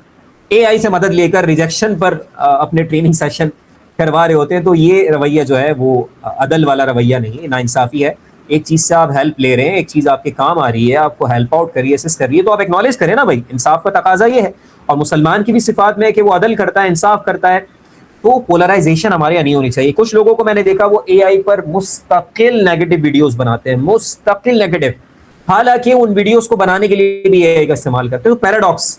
اے آئی سے مدد لے کر ریجیکشن پر اپنے ٹریننگ سیشن کروا رہے ہوتے ہیں۔ تو یہ رویہ جو ہے وہ عدل والا رویہ نہیں ہے، ناانصافی ہے۔ ایک چیز سے آپ ہیلپ لے رہے ہیں، ایک چیز آپ کے کام آ رہی ہے، آپ کو ہیلپ آؤٹ کر رہی ہے، اسسٹ کر رہی ہے، تو آپ ایکنالج کریں نا بھائی، انصاف کا تقاضا یہ ہے۔ اور مسلمان کی بھی صفات میں ہے کہ وہ عدل کرتا ہے، انصاف کرتا ہے۔ تو پولرائزیشن ہمارے یہاں نہیں ہونی چاہیے۔ کچھ لوگوں کو میں نے دیکھا وہ اے آئی پر مستقل نیگیٹو ویڈیوز بناتے ہیں، مستقل نیگیٹو، حالانکہ ان ویڈیوز کو بنانے کے لیے بھی اے آئی کا استعمال کرتے ہیں۔ تو پیراڈاکس،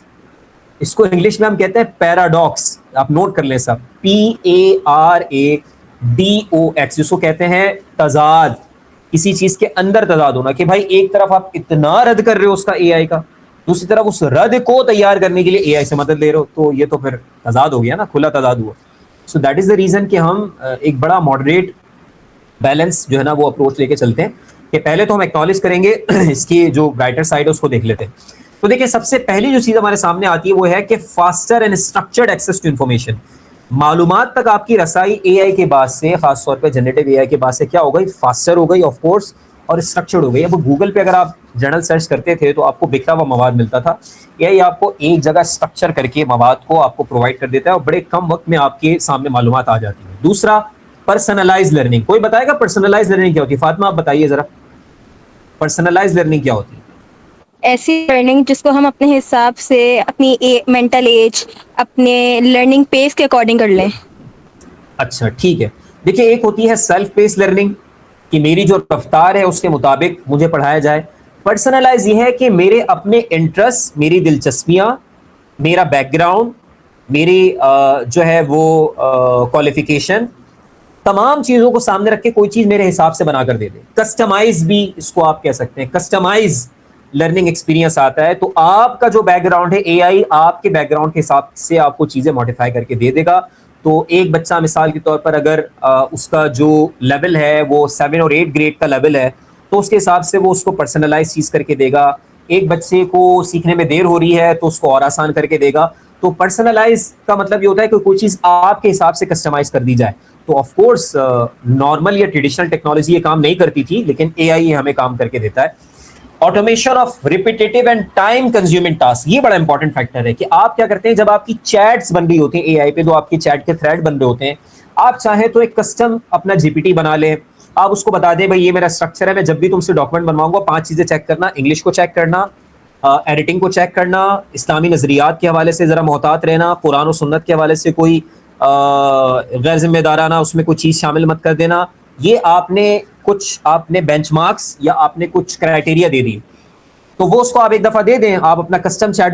اس کو انگلش میں ہم کہتے ہیں پیراڈاکس، آپ نوٹ کر لیں سب، PARADOX، جس کو کہتے ہیں تضاد، کسی چیز کے اندر تضاد ہونا، کہ بھائی ایک طرف آپ اتنا رد کر رہے ہو اس کا اے آئی کا، دوسری طرف اس رد کو تیار کرنے کے لیے اے آئی سے مدد لے رہے ہو، تو یہ تو پھر تضاد ہو گیا نا، کھلا تضاد ہوا۔ So that is the reason کہ ہم ایک بڑا ماڈریٹ بیلنس جو ہے نا وہ اپروچ لے کے چلتے ہیں، کہ پہلے تو ہم ایکنالج کریں گے اس کی جو برائٹر سائڈ ہے اس کو دیکھ لیتے ہیں۔ تو دیکھیں سب سے پہلی جو چیز ہمارے سامنے آتی ہے وہ ہے کہ faster and structured access to information, معلومات تک آپ کی رسائی اے آئی کے بعد سے، خاص طور پہ جنریٹو اے آئی کے بعد سے کیا ہو گئی، فاسٹر ہو گئی آف کورس، اور اسٹرکچرڈ ہو گئی۔ اب گوگل پہ اگر آپ جرنل سرچ کرتے تھے تو آپ کو بکھرا ہوا مواد ملتا تھا، اے آئی آپ کو ایک جگہ اسٹرکچر کر کے مواد کو آپ کو پرووائڈ کر دیتا ہے اور بڑے کم وقت میں آپ کے سامنے معلومات آ جاتی ہیں۔ دوسرا پرسنلائز لرننگ، کوئی بتائے گا پرسنلائز لرننگ کیا ہوتی ہے؟ فاطمہ آپ بتائیے ذرا، پرسنلائز لرننگ کیا ہوتی ہے؟ ایسی لرننگ جس کو ہم اپنے حساب سے اپنی مینٹل ایج، اپنے لرننگ پیس کے اکارڈنگ کر لیں۔ اچھا ٹھیک ہے، دیکھیے ایک ہوتی ہے سیلف پیس لرننگ، کہ میری جو رفتار ہے اس کے مطابق مجھے پڑھایا جائے۔ پرسنلائز یہ ہے کہ میرے اپنے انٹرسٹ، میری دلچسپیاں، میرا بیک گراؤنڈ، میری جو ہے وہ کوالیفیکیشن، تمام چیزوں کو سامنے رکھ کے کوئی چیز میرے حساب سے بنا کر دے دے۔ کسٹمائز بھی اس کو آپ کہہ سکتے ہیں، کسٹمائز لرننگ ایکسپیرینس آتا ہے۔ تو آپ کا جو بیک گراؤنڈ ہے، اے آئی آپ کے بیک گراؤنڈ کے حساب سے آپ کو چیزیں ماڈیفائی کر کے دے دے گا۔ تو ایک بچہ مثال کے طور پر اگر اس کا جو لیول ہے وہ 7 اور 8 گریڈ کا لیول ہے، تو اس کے حساب سے وہ اس کو پرسنلائز چیز کر کے دے گا۔ ایک بچے کو سیکھنے میں دیر ہو رہی ہے تو اس کو اور آسان کر کے دے گا۔ تو پرسنلائز کا مطلب یہ ہوتا ہے کہ کوئی چیز آپ کے حساب سے کسٹمائز کر دی جائے۔ تو آف کورس نارمل یا ٹریڈیشنل ٹیکنالوجی یہ کام نہیں کرتی تھی، لیکن اے آئی ہمیں کام کر کے دیتا ہے۔ Automation of repetitive and time consuming task, یہ بڑا انپورٹنٹ فیکٹر ہے کہ آپ کیا کرتے ہیں جب آپ کی چیٹس بن رہی ہوتی ہیں اے آئی پہ، تو آپ کی چیٹ کے تھریڈ بن رہے ہوتے ہیں، آپ چاہیں تو ایک کسٹم اپنا جی پی ٹی بنا لیں، آپ اس کو بتا دیں بھائی یہ میرا اسٹرکچر ہے، میں جب بھی تم سے ڈاکومنٹ بنواؤں گا 5 چیزیں چیک کرنا، انگلش کو چیک کرنا، ایڈیٹنگ کو چیک کرنا، اسلامی نظریات کے حوالے سے ذرا محتاط رہنا، قرآن و سنت کے حوالے سے کوئی غیر ذمہ دارانہ اس میں کوئی چیز شامل مت کر دینا۔ یہ آپ نے بینچ مارکس یا آپ نے کچھ کرائٹیریا دے دی، تو وہ اس کو آپ ایک دفعہ دے دیں، آپ اپنا کسٹم چیٹ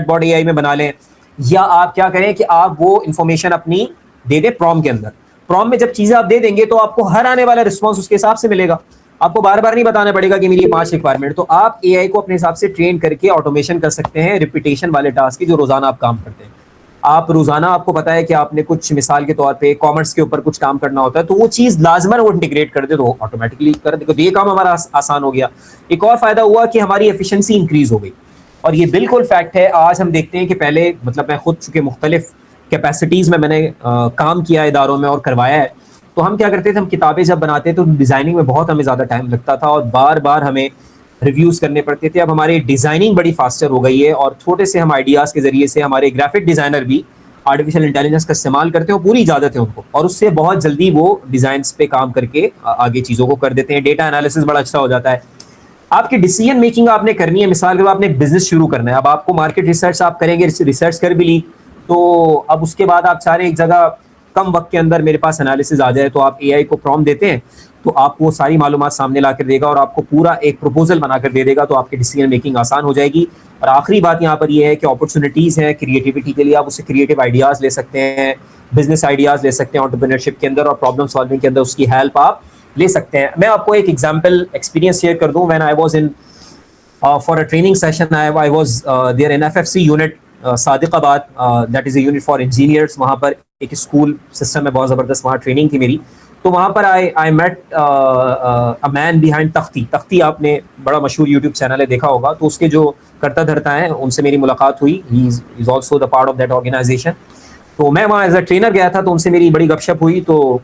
بورڈ اے آئی میں بنا لیں، یا آپ کیا کریں کہ آپ وہ انفارمیشن اپنی دے دیں پروم کے اندر۔ پروم میں جب چیزیں آپ دے دیں گے تو آپ کو ہر آنے والا رسپانس اس کے حساب سے ملے گا، آپ کو بار بار نہیں بتانا پڑے گا کہ میری یہ 5 ریکوائرمنٹ۔ تو آپ اے آئی کو اپنے حساب سے ٹرین کر کے آٹومیشن کر سکتے ہیں ریپیٹیشن والے ٹاسک کی جو روزانہ آپ کام کرتے ہیں۔ آپ روزانہ آپ کو پتا ہے کہ آپ نے کچھ مثال کے طور پہ کامرس کے اوپر کچھ کام کرنا ہوتا ہے، تو وہ چیز لازماً وہ انٹیگریٹ کر دے تو آٹومیٹکلی کر دے، تو یہ کام ہمارا آسان ہو گیا۔ ایک اور فائدہ ہوا کہ ہماری ایفیشنسی انکریز ہو گئی، اور یہ بالکل فیکٹ ہے۔ آج ہم دیکھتے ہیں کہ پہلے مطلب میں خود چونکہ مختلف کیپیسٹیز میں نے کام کیا اداروں میں اور کروایا ہے، تو ہم کیا کرتے تھے، ہم کتابیں جب بناتے تھے تو ڈیزائننگ میں بہت ہمیں زیادہ ٹائم لگتا تھا اور بار بار ہمیں ریویوز کرنے پڑتے تھے۔ اب ہماری ڈیزائننگ بڑی فاسٹر ہو گئی ہے، اور چھوٹے سے ہم آئیڈیاز کے ذریعے سے ہمارے گرافک ڈیزائنر بھی آرٹیفیشیل انٹیلیجنس کا استعمال کرتے ہیں، اور پوری اجازت ہے ان کو، اور اس سے بہت جلدی وہ ڈیزائنس پہ کام کر کے آگے چیزوں کو کر دیتے ہیں۔ ڈیٹا انالیسس بڑا اچھا ہو جاتا ہے۔ آپ کی ڈیسیجن میکنگ آپ نے کرنی ہے، مثال کے بعد آپ نے بزنس شروع کرنا ہے، اب آپ کو مارکیٹ ریسرچ آپ کریں گے، ریسرچ کر بھی لی، تو اب اس کے بعد آپ چاہ رہے ہیں ایک جگہ کم وقت کے اندر میرے پاس انالیسز آ جائے، تو آپ اے آئی کو پرومپٹ دیتے ہیں تو آپ کو ساری معلومات سامنے لا کر دے گا اور آپ کو پورا ایک پروپوزل بنا کر دے دے گا، تو آپ کی ڈیسیجن میکنگ آسان ہو جائے گی۔ اور آخری بات یہاں پر یہ ہے کہ اپرچونیٹیز ہیں کریٹیوٹی کے لیے، آپ اس سے کریٹیو آئیڈیاز لے سکتے ہیں، بزنس آئیڈیاز لے سکتے ہیں انٹرپرینیورشپ کے اندر، اور پرابلم سالونگ کے اندر اس کی ہیلپ آپ لے سکتے ہیں۔ میں آپ کو ایک ایگزامپل ایکسپیرینس شیئر کر دوں۔ When I was in for a training session, I was there in FFC unit Sadiqabad, that is a unit for engineers. وہاں پر ایک اسکول سسٹم ہے بہت زبردست، وہاں ٹریننگ تھی میری۔ تو وہاں پر آئی میٹ اے مین بیہائنڈ تختی. تختی آپ نے بڑا مشہور یوٹیوب چینل ہے, دیکھا ہوگا. تو اس کے جو کرتا دھرتا ہیں ان سے میری ملاقات ہوئی. He is also the part of that organization. تو میں وہاں ایز اے ٹرینر گیا تھا, تو ان سے میری بڑی گپ شپ ہوئی. تو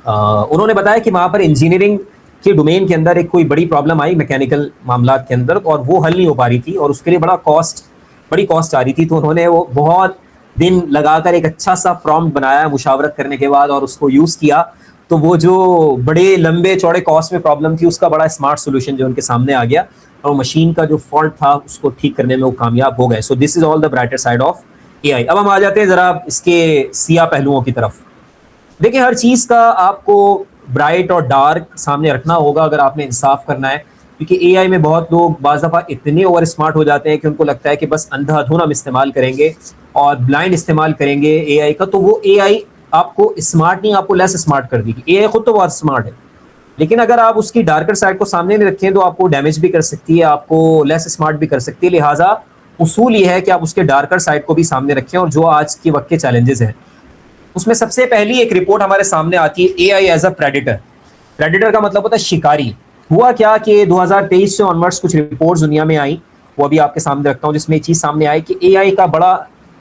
انہوں نے بتایا کہ وہاں پر انجینئرنگ کے ڈومین کے اندر ایک کوئی بڑی پرابلم آئی میکینیکل معاملات کے اندر, اور وہ حل نہیں ہو پا رہی تھی, اور اس کے لیے بڑی کاسٹ آ رہی تھی. تو انہوں نے وہ بہت دن لگا کر ایک اچھا سا پرومپٹ بنایا مشاورت کرنے کے بعد, اور اس کو یوز کیا. تو وہ جو بڑے لمبے چوڑے کاسٹ میں پرابلم تھی, اس کا بڑا اسمارٹ سولوشن جو ان کے سامنے آ گیا, اور مشین کا جو فالٹ تھا اس کو ٹھیک کرنے میں وہ کامیاب ہو گئے. سو دس از آل دا برائٹر سائڈ آف اے آئی. اب ہم آ جاتے ہیں ذرا اس کے سیاہ پہلوؤں کی طرف. دیکھیں, ہر چیز کا آپ کو برائٹ اور ڈارک سامنے رکھنا ہوگا اگر آپ نے انصاف کرنا ہے, کیونکہ اے آئی میں بہت لوگ بعض دفعہ اتنے اوور اسمارٹ ہو جاتے ہیں کہ ان کو لگتا ہے کہ بس اندھا دھن ہم استعمال کریں گے اور بلائنڈ استعمال کریں گے اے آئی کا, تو وہ اے آئی آپ کو اسمارٹ نہیں, آپ کو لیس اسمارٹ کر دی گی. اے آئی خود تو بہت اسمارٹ ہے, لیکن اگر آپ اس کی ڈارکر سائڈ کو سامنے نہیں رکھیں تو آپ کو ڈیمیج بھی کر سکتی ہے, آپ کو لیس اسمارٹ بھی کر سکتی ہے. لہٰذا اصول یہ ہے کہ آپ اس کے ڈارکر سائڈ کو بھی سامنے رکھیں. اور جو آج کے وقت کے چیلنجز ہیں اس میں سب سے پہلی ایک رپورٹ ہمارے سامنے آتی ہے, A I as a predator. Predator کا مطلب ہوتا ہے شکاری. ہوا کیا کہ 2023 سے آنورڈس کچھ رپورٹس دنیا میں آئیں, وہ ابھی آپ کے سامنے رکھتا ہوں, جس میں ایک چیز سامنے آئی کہ اے آئی کا بڑا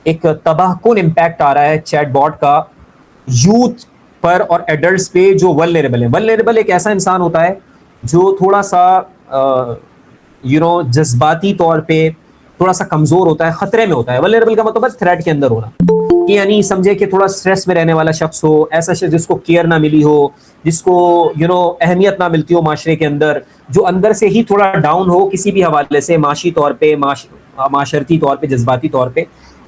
ایک تباہ کن امپیکٹ آ رہا ہے چیٹ باٹ کا یوتھ پر اور ایڈلٹس پہ جو ولنریبل ہیں. ولنریبل ایک ایسا انسان ہوتا ہے جو تھوڑا سا جذباتی طور پہ تھوڑا سا کمزور ہوتا ہے, خطرے میں ہوتا ہے. ولنریبل کا مطلب ہے تھریٹ کے اندر ہونا, یعنی سمجھے کہ تھوڑا سٹریس میں رہنے والا شخص ہو, ایسا شخص جس کو کیئر نہ ملی ہو, جس کو اہمیت نہ ملتی ہو معاشرے کے اندر, جو اندر سے ہی تھوڑا ڈاؤن ہو کسی بھی حوالے سے, معاشی طور پہ, معاشرتی طور پہ, جذباتی طور پہ.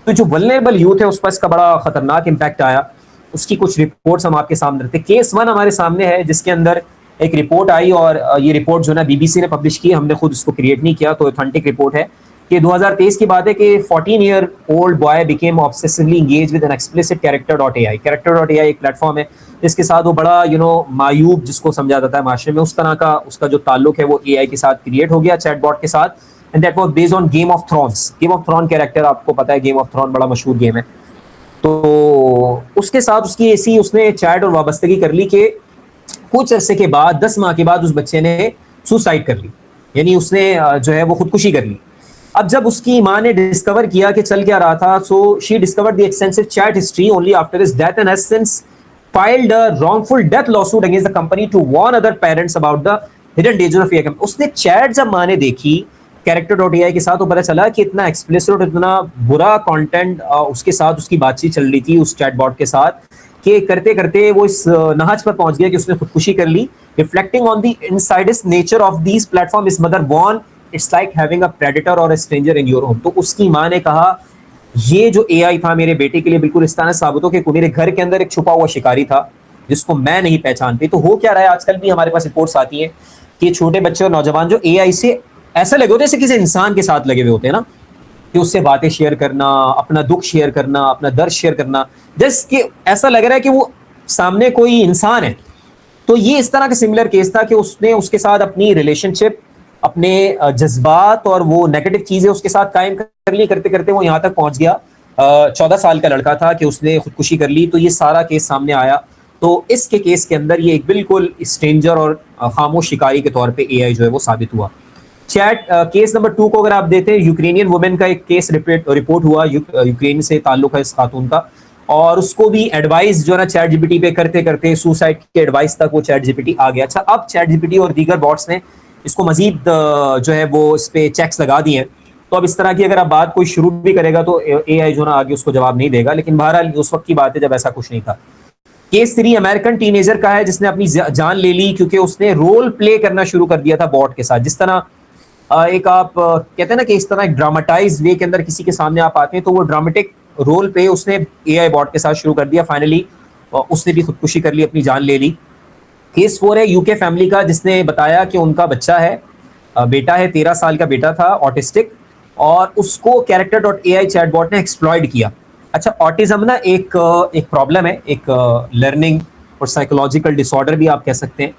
تو جو ولنریبل یوتھ ہے اس پر اس کا بڑا خطرناک امپیکٹ آیا. اس کی کچھ رپورٹس ہم آپ کے سامنے رکھتے ہیں. کیس 1 ہمارے سامنے ہے, جس کے اندر ایک رپورٹ آئی, اور یہ رپورٹ جو ہے بی بی سی نے پبلش کی, ہم نے خود اس کو کریٹ نہیں کیا, تو ایتھنٹک رپورٹ ہے کہ 2023 کی بات ہے کہ 14-year-old boy became obsessively engaged with an explicit character.ai. character.ai ایک پلیٹ فارم ہے جس کے ساتھ وہ بڑا معیوب جس کو سمجھا جاتا ہے معاشرے میں, اس طرح کا اس کا جو تعلق ہے وہ اے آئی کے ساتھ کریٹ ہو گیا, چیٹ باٹ کے ساتھ. And that was based on Game of Thrones. Game of Throne character آپ کو پتا ہے, گیم آف تھرون بڑا مشہور گیم ہے. تو اس کے ساتھ اس کی ایسی اس نے چیٹ اور وابستگی کر لی کہ کچھ عرصے کے بعد 10 ماہ کے بعد اس بچے نے سوسائڈ کر لی, یعنی اس نے جو ہے وہ خودکشی کر لی. اب جب اس کی ماں نے ڈسکور کیا کہ چل کیا رہا تھا, so she discovered the extensive chat history only after his death and has since filed a wrongful death lawsuit against the company to warn other parents about the hidden dangers of AI. اس نے chat جب ماں نے دیکھی character.ai کے ساتھ, تو پتہ چلا کہ اتنا ایکسپلیسٹ اور اتنا برا کانٹینٹ اس کے ساتھ اس کی بات چیت چل رہی تھی اس چیٹ باٹ کے ساتھ, کہ کرتے کرتے وہ اس نہج پر پہنچ گیا کہ اس نے خودکشی کر لی. Reflecting on the insidious nature of these platform, اس mother warned it's like having a predator or a stranger in your home. تو اس کی ماں نے کہا یہ جو اے آئی تھا میرے بیٹے کے لیے بالکل اس طرح ثابت ہو کہ میرے گھر کے اندر ایک چھپا ہوا شکاری تھا جس کو میں نہیں پہچانتی. تو ہو کیا رہا ہے, آج کل بھی ہمارے پاس رپورٹس آتی ہیں کہ چھوٹے بچے اور نوجوان جو اے آئی سے ایسا لگے ہوتے ہیں جیسے کسی انسان کے ساتھ لگے ہوئے ہوتے ہیں نا, کہ اس سے باتیں شیئر کرنا, اپنا دکھ شیئر کرنا, اپنا درد شیئر کرنا, جس کہ ایسا لگ رہا ہے کہ وہ سامنے کوئی انسان ہے. تو یہ اس طرح کا سملر کیس تھا کہ اس نے اس کے ساتھ اپنی ریلیشن شپ, اپنے جذبات اور وہ نیگیٹو چیزیں اس کے ساتھ قائم کر لی. کرتے کرتے وہ یہاں تک پہنچ گیا, 14 سال کا لڑکا تھا, کہ اس نے خودکشی کر لی. تو یہ سارا کیس سامنے آیا. تو اس کے کیس کے اندر یہ ایک بالکل اسٹرینجر اور خاموش شکاری کے طور پہ اے آئی جو ہے وہ ثابت ہوا. چیٹ کیس نمبر 2 کو اگر آپ دیتے ہیں, یوکرینین وومن کا ایک کیس رپورٹ ہوا, یوکرین سے تعلق ہے اس خاتون کا, اور اس کو بھی ایڈوائز جو ہے نا چیٹ جی پی ٹی پہ کرتے کرتے سوسائڈ کے ایڈوائز تک وہ چیٹ جی پی ٹی آ گیا. اچھا, اب چیٹ جی پی ٹی اور دیگر باٹس نے اس کو مزید جو ہے وہ اس پہ چیکس لگا دیے ہیں. تو اب اس طرح کی اگر آپ بات کوئی شروع بھی کرے گا تو اے آئی جو نا آگے اس کو جواب نہیں دے گا. لیکن بہرحال اس وقت کی بات ہے جب ایسا کچھ نہیں تھا. کیس 3 امریکن ٹینیجر کا ہے جس نے اپنی جان لے لی کیونکہ اس نے رول پلے کرنا شروع کر دیا تھا باٹ کے ساتھ. جس طرح ایک آپ کہتے ہیں نا کہ اس طرح ایک ڈراماٹائز وے کے اندر کسی کے سامنے آپ آتے ہیں, تو وہ ڈراماٹک رول پلے اس نے اے آئی باٹ کے ساتھ شروع کر دیا. فائنلی اس نے بھی خودکشی کر لی, اپنی جان لے لی. کیس 4 ہے یو کے فیملی کا, جس نے بتایا کہ ان کا بچہ ہے, بیٹا ہے, 13 سال کا بیٹا تھا, آٹسٹک, اور اس کو character.ai چیٹ باٹ نے ایکسپلائٹ کیا. اچھا, آٹزم نا ایک پرابلم ہے, ایک لرننگ اور سائیکولوجیکل ڈس آرڈر بھی آپ کہہ سکتے ہیں,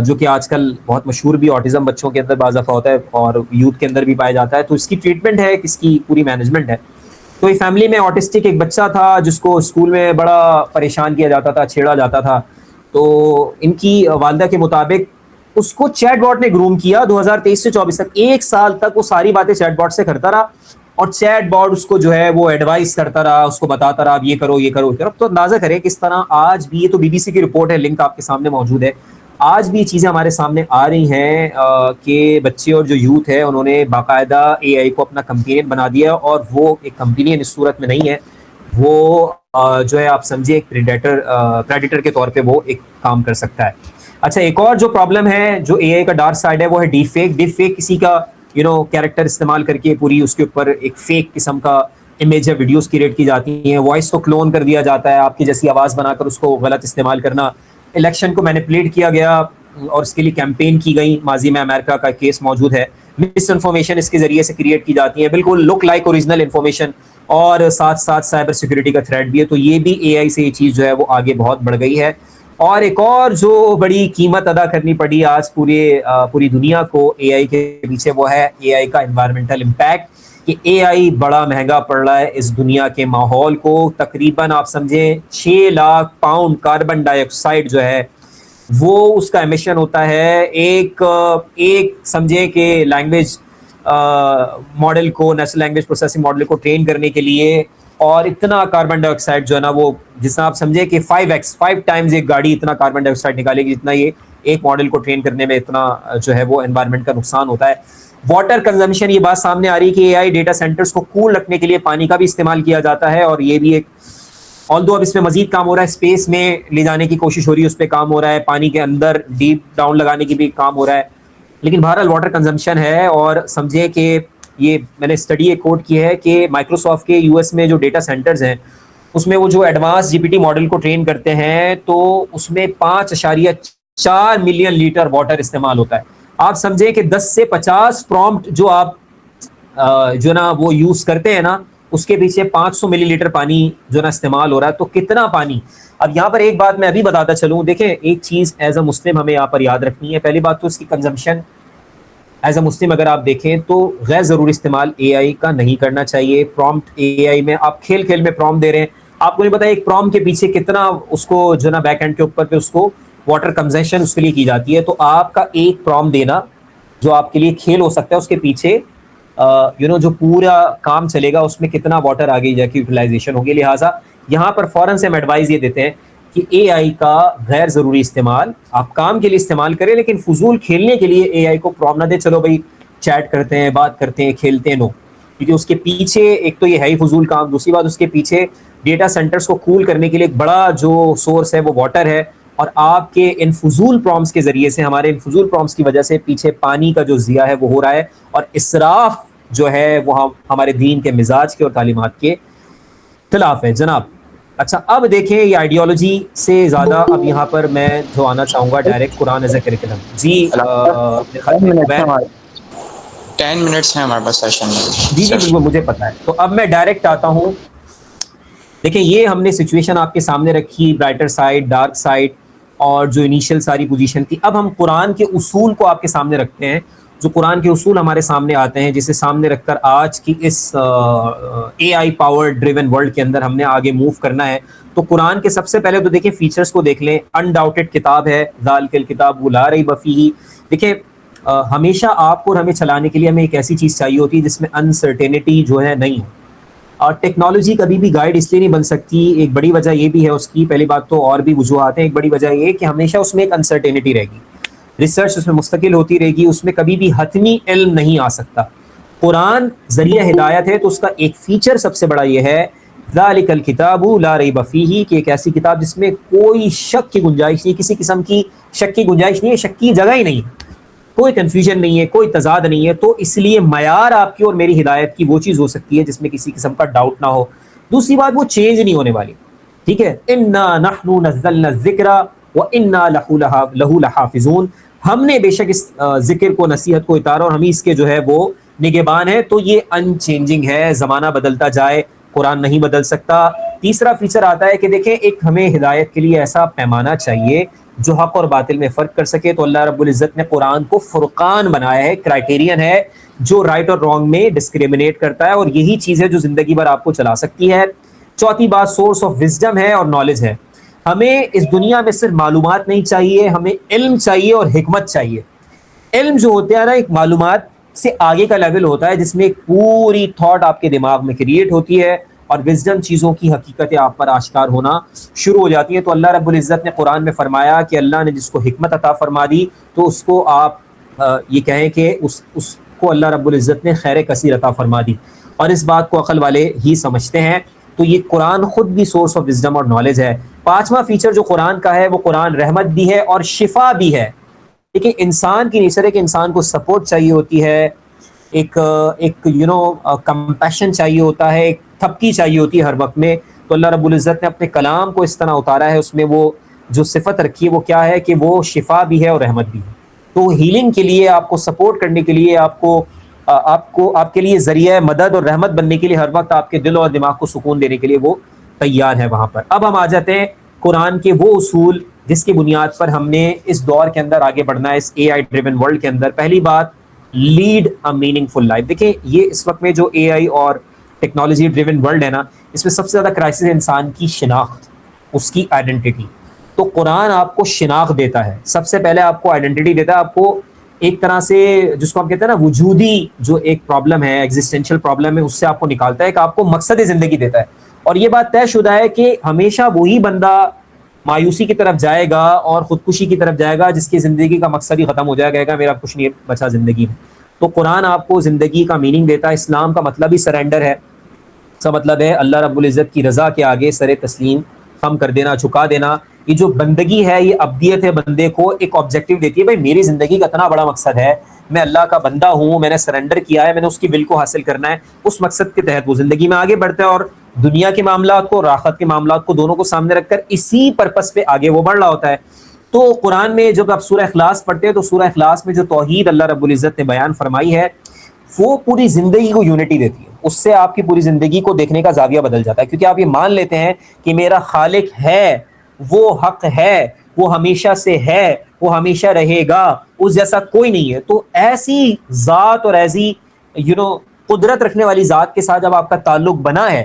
جو کہ آج کل بہت مشہور بھی آٹزم بچوں کے اندر بعض دفعہ ہوتا ہے اور یوتھ کے اندر بھی پایا جاتا ہے. تو اس کی ٹریٹمنٹ ہے, اس کی پوری مینجمنٹ ہے. تو یہ فیملی میں آٹسٹک ایک بچہ تھا جس کو اسکول میں بڑا پریشان کیا جاتا تھا, چھیڑا جاتا تھا. تو ان کی والدہ کے مطابق اس کو چیٹ باٹ نے گروم کیا 2023 سے 24 تک، 1 سال تک وہ ساری باتیں چیٹ باٹ سے کرتا رہا، اور چیٹ باٹ اس کو جو ہے وہ ایڈوائز کرتا رہا، اس کو بتاتا رہا اب یہ کرو یہ کرو یہ کرو۔ تو اندازہ کریں کس طرح آج بھی، یہ تو BBC کی رپورٹ ہے، لنک آپ کے سامنے موجود ہے، آج بھی یہ چیزیں ہمارے سامنے آ رہی ہیں کہ بچے اور جو یوتھ ہے انہوں نے باقاعدہ AI کو اپنا کمپینین بنا دیا، اور وہ ایک کمپینین اس صورت میں نہیں ہے، وہ جو ہے آپ سمجھے ایک پریڈیٹر کے طور پہ وہ ایک کام کر سکتا ہے۔ اچھا، ایک اور جو پرابلم ہے جو AI کا ڈارک سائڈ ہے وہ ہے ڈیپ فیک۔ ڈیپ فیک کسی کا کیریکٹر استعمال کر کے پوری اس کے اوپر ایک فیک قسم کا امیج یا ویڈیوز کریٹ کی جاتی ہیں، وائس کو کلون کر دیا جاتا ہے، آپ کی جیسی آواز بنا کر اس کو غلط استعمال کرنا، الیکشن کو مینیپولیٹ کیا گیا اور اس کے لیے کیمپین کی گئی، ماضی میں امریکہ کا کیس موجود ہے، مس انفارمیشن اس کے ذریعے سے کریٹ کی جاتی ہے، بالکل لک لائک اوریجنل انفارمیشن، اور ساتھ ساتھ سائبر سیکورٹی کا تھریٹ بھی ہے۔ تو یہ بھی AI سے یہ چیز جو ہے وہ آگے بہت بڑھ گئی ہے۔ اور ایک اور جو بڑی قیمت ادا کرنی پڑی آج پوری دنیا کو AI کے پیچھے، وہ ہے AI کا انوائرمنٹل امپیکٹ، کہ AI بڑا مہنگا پڑ رہا ہے اس دنیا کے ماحول کو۔ تقریباً آپ سمجھیں 6 لاکھ پاؤنڈ کاربن ڈائی آکسائڈ جو ہے وہ اس کا ایمیشن ہوتا ہے ایک سمجھیں کہ لینگویج ماڈل کو، نیچرل لینگویج پروسیسنگ ماڈل کو ٹرین کرنے کے لیے، اور اتنا کاربن ڈائی آکسائڈ جو ہے نا وہ، جس طرح آپ سمجھیں کہ 5 ٹائمز ایک گاڑی اتنا کاربن ڈائی آکسائڈ نکالے گی جتنا یہ ایک ماڈل کو ٹرین کرنے میں اتنا جو ہے وہ انوائرمنٹ کا نقصان ہوتا ہے۔ واٹر کنزمپشن، یہ بات سامنے آ رہی ہے کہ AI ڈیٹا سینٹرز کو کول رکھنے کے لیے پانی کا بھی استعمال کیا جاتا ہے، اور یہ بھی ایک آلدو اب اس میں مزید کام ہو رہا ہے، اسپیس میں لے جانے کی کوشش ہو رہی ہے، اس پہ کام ہو رہا ہے، پانی کے اندر ڈیپ ڈاؤن لگانے کی بھی کام ہو رہا ہے، لیکن بہرحال واٹر کنزمپشن ہے۔ اور سمجھیں کہ یہ میں نے اسٹڈی ایک کوٹ کی ہے کہ مائکروسافٹ کے US میں جو ڈیٹا سینٹرز ہیں اس میں وہ جو ایڈوانس GPT ماڈل کو ٹرین کرتے ہیں تو اس میں 5.4 ملین لیٹر واٹر استعمال ہوتا ہے۔ آپ سمجھیں کہ 10 سے 50 پرومپٹ جو آپ جو نا وہ یوز کرتے ہیں نا، اس کے پیچھے 500 ملی لیٹر پانی جو نا استعمال ہو رہا ہے۔ تو کتنا پانی! اب یہاں پر ایک بات میں ابھی بتاتا چلوں، دیکھیں ایک چیز ایز اے مسلم ہمیں یہاں پر یاد رکھنی ہے۔ پہلی بات تو اس کی کنزمپشن ایز اے مسلم اگر آپ دیکھیں تو غیر ضروری استعمال AI کا نہیں کرنا چاہیے۔ پرومپٹ AI میں آپ کھیل کھیل میں پرومپٹ دے رہے ہیں، آپ کو نہیں پتا ایک پرومپٹ کے پیچھے کتنا اس کو جو نا بیک اینڈ کے اوپر پہ اس کو واٹر کنزمپشن اس کے لیے کی جاتی ہے۔ تو آپ کا ایک پرومپٹ دینا جو آپ کے لیے کھیل ہو سکتا ہے، اس کے پیچھے جو پورا کام چلے گا اس میں کتنا واٹر آگے جا کے یوٹیلائزیشن ہوگی۔ لہٰذا یہاں پر فوراً سے ہم ایڈوائز یہ دیتے ہیں کہ AI کا غیر ضروری استعمال آپ کام کے لیے استعمال کریں، لیکن فضول کھیلنے کے لیے AI کو پرومپٹ نہ دیں، چلو بھائی چیٹ کرتے ہیں، بات کرتے ہیں، کھیلتے ہیں، نو، کیونکہ اس کے پیچھے ایک تو یہ ہے ہی فضول کام، دوسری بات اس کے پیچھے ڈیٹا سینٹرز کو کول کرنے کے لیے ایک بڑا جو سورس ہے وہ واٹر ہے، اور آپ کے ان فضول پرومپٹس کے ذریعے سے، ہمارے ان فضول پرومپٹس کی وجہ سے پیچھے پانی کا جو ضیاع ہے وہ ہو رہا ہے، اور اسراف جو ہے وہ ہمارے دین کے مزاج کے اور تعلیمات کے خلاف ہے جناب۔ اچھا، اب دیکھیں یہ آئیڈیالوجی سے زیادہ اب یہاں پر میں جو آنا چاہوں گا direct Quran as a curriculum. جی 10 منٹس ہیں ہمارے پاس سیشن میں۔ جی بالکل مجھے پتا ہے۔ تو اب میں ڈائریکٹ آتا ہوں۔ دیکھیں یہ ہم نے سچویشن آپ کے سامنے رکھی، برائٹر سائڈ، ڈارک سائڈ، اور جو انیشیل ساری پوزیشن تھی۔ اب ہم قرآن کے اصول کو آپ کے سامنے رکھتے ہیں، جو قرآن کے اصول ہمارے سامنے آتے ہیں، جسے سامنے رکھ کر آج کی اس AI پاور ڈریون ورلڈ کے اندر ہم نے آگے موو کرنا ہے۔ تو قرآن کے سب سے پہلے تو دیکھیں فیچرز کو دیکھ لیں۔ انڈاؤٹڈ کتاب ہے، ذالک الکتاب لا ریب فیہ۔ دیکھیں ہمیشہ آپ کو اور ہمیں چلانے کے لیے ہمیں ایک ایسی چیز چاہیے ہوتی ہے جس میں انسرٹینٹی جو ہے نہیں ہو، اور ٹیکنالوجی کبھی بھی گائیڈ اس لیے نہیں بن سکتی، ایک بڑی وجہ یہ بھی ہے اس کی، پہلی بات تو اور بھی وجوہات ہیں، ایک بڑی وجہ یہ کہ ہمیشہ اس میں ایک انسرٹینٹی رہے گی، ریسرچ اس میں مستقل ہوتی رہے گی، اس میں کبھی بھی حتمی علم نہیں آ سکتا۔ قرآن ذریعہ ہدایت ہے تو اس کا ایک فیچر سب سے بڑا یہ ہے ذالک الکتاب لا ریب فیہ، کہ ایک ایسی کتاب جس میں کوئی شک کی گنجائش نہیں، کسی قسم کی شک کی گنجائش نہیں ہے، شک کی جگہ ہی نہیں ہے، کوئی کنفیوژن نہیں ہے، کوئی تضاد نہیں ہے۔ تو اس لیے معیار آپ کی اور میری ہدایت کی وہ چیز ہو سکتی ہے جس میں کسی قسم کا ڈاؤٹ نہ ہو۔ دوسری بات وہ چینج نہیں ہونے والی، ٹھیک ہے۔ انا نحن نزلنا الذکر وانا لہ لحافظون، ہم نے بے شک اس ذکر کو، نصیحت کو اتارا اور ہم اس کے جو ہے وہ نگہبان ہیں۔ تو یہ ان چینجنگ ہے، زمانہ بدلتا جائے، قرآن نہیں بدل سکتا۔ تیسرا فیچر آتا ہے کہ دیکھیں ایک ہمیں ہدایت کے لیے ایسا پیمانہ چاہیے جو حق اور باطل میں فرق کر سکے۔ تو اللہ رب العزت نے قرآن کو فرقان بنایا ہے، کرائٹیرین ہے جو رائٹ اور رانگ میں ڈسکریمنیٹ کرتا ہے، اور یہی چیز ہے جو زندگی بھر آپ کو چلا سکتی ہے۔ چوتھی بات سورس آف وزڈم ہے اور نالج ہے۔ ہمیں اس دنیا میں صرف معلومات نہیں چاہیے، ہمیں علم چاہیے اور حکمت چاہیے. علم جو ہوتا ہے نا ایک معلومات سے آگے کا لیول ہوتا ہے جس میں ایک پوری تھاٹ آپ کے دماغ میں کریٹ ہوتی ہے اور وزڈم چیزوں کی حقیقتیں آپ پر آشکار ہونا شروع ہو جاتی ہیں. تو اللہ رب العزت نے قرآن میں فرمایا کہ اللہ نے جس کو حکمت عطا فرما دی تو اس کو آپ یہ کہیں کہ اس کو اللہ رب العزت نے خیر کثیر عطا فرما دی، اور اس بات کو عقل والے ہی سمجھتے ہیں. تو یہ قرآن خود بھی سورس آف وزڈم اور نالج ہے. پانچواں فیچر جو قرآن کا ہے وہ قرآن رحمت بھی ہے اور شفا بھی ہے. دیکھیں انسان کی نیچر ہے کہ انسان کو سپورٹ چاہیے ہوتی ہے، ایک کمپیشن چاہیے ہوتا ہے، ایک تھپکی چاہیے ہوتی ہے ہر وقت میں. تو اللہ رب العزت نے اپنے کلام کو اس طرح اتارا ہے، اس میں وہ جو صفت رکھی ہے وہ کیا ہے کہ وہ شفا بھی ہے اور رحمت بھی ہے. تو ہیلنگ کے لیے، آپ کو سپورٹ کرنے کے لیے، آپ کے لیے ذریعہ مدد اور رحمت بننے کے لیے ہر وقت آپ کے دل اور دماغ کو سکون دینے کے لیے وہ تیار ہے وہاں پر. اب ہم آ جاتے ہیں قرآن کے وہ اصول جس کی بنیاد پر ہم نے اس دور کے اندر آگے بڑھنا ہے، اس اے آئی ڈریون ورلڈ کے اندر. پہلی بات، lead a meaningful life. دیکھیں یہ اس وقت میں جو اے آئی اور ٹیکنالوجی ڈریون ورلڈ ہے نا، اس میں سب سے زیادہ کرائسس ہے انسان کی شناخت، اس کی آئیڈینٹی. تو قرآن آپ کو شناخت دیتا ہے، سب سے پہلے آپ کو آئیڈینٹی دیتا ہے، آپ کو ایک طرح سے جس کو ہم کہتے ہیں نا وجودی جو ایک پرابلم ہے، ایگزسٹینشیل پرابلم ہے، اس سے آپ کو نکالتا ہے، کہ آپ کو مقصد زندگی دیتا ہے. اور یہ بات طے شدہ ہے کہ ہمیشہ وہی بندہ مایوسی کی طرف جائے گا اور خودکشی کی طرف جائے گا جس کی زندگی کا مقصد ہی ختم ہو جائے گا، کہے گا میرا کچھ نہیں بچا زندگی میں. تو قرآن آپ کو زندگی کا میننگ دیتا ہے. اسلام کا مطلب ہی سرنڈر ہے. اس کا مطلب ہے اللہ رب العزت کی رضا کے آگے سر تسلیم خم کر دینا، جھکا دینا. یہ جو بندگی ہے یہ ابدیت ہے، بندے کو ایک آبجیکٹو دیتی ہے، بھائی میری زندگی کا اتنا بڑا مقصد ہے، میں اللہ کا بندہ ہوں، میں نے سرنڈر کیا ہے، میں نے اس کی ول کو حاصل کرنا ہے. اس مقصد کے تحت وہ زندگی میں آگے بڑھتا ہے اور دنیا کے معاملات کو اور آخرت کے معاملات کو دونوں کو سامنے رکھ کر اسی پرپس پہ آگے وہ بڑھ رہا ہوتا ہے. تو قرآن میں جب آپ سورہ اخلاص پڑھتے ہیں تو سورہ اخلاص میں جو توحید اللہ رب العزت نے بیان فرمائی ہے وہ پوری زندگی کو یونٹی دیتی ہے. اس سے آپ کی پوری زندگی کو دیکھنے کا زاویہ بدل جاتا ہے، کیونکہ آپ یہ مان لیتے ہیں کہ میرا خالق ہے، وہ حق ہے، وہ ہمیشہ سے ہے، وہ ہمیشہ رہے گا، اس جیسا کوئی نہیں ہے. تو ایسی ذات اور ایسی قدرت رکھنے والی ذات کے ساتھ جب آپ کا تعلق بنا ہے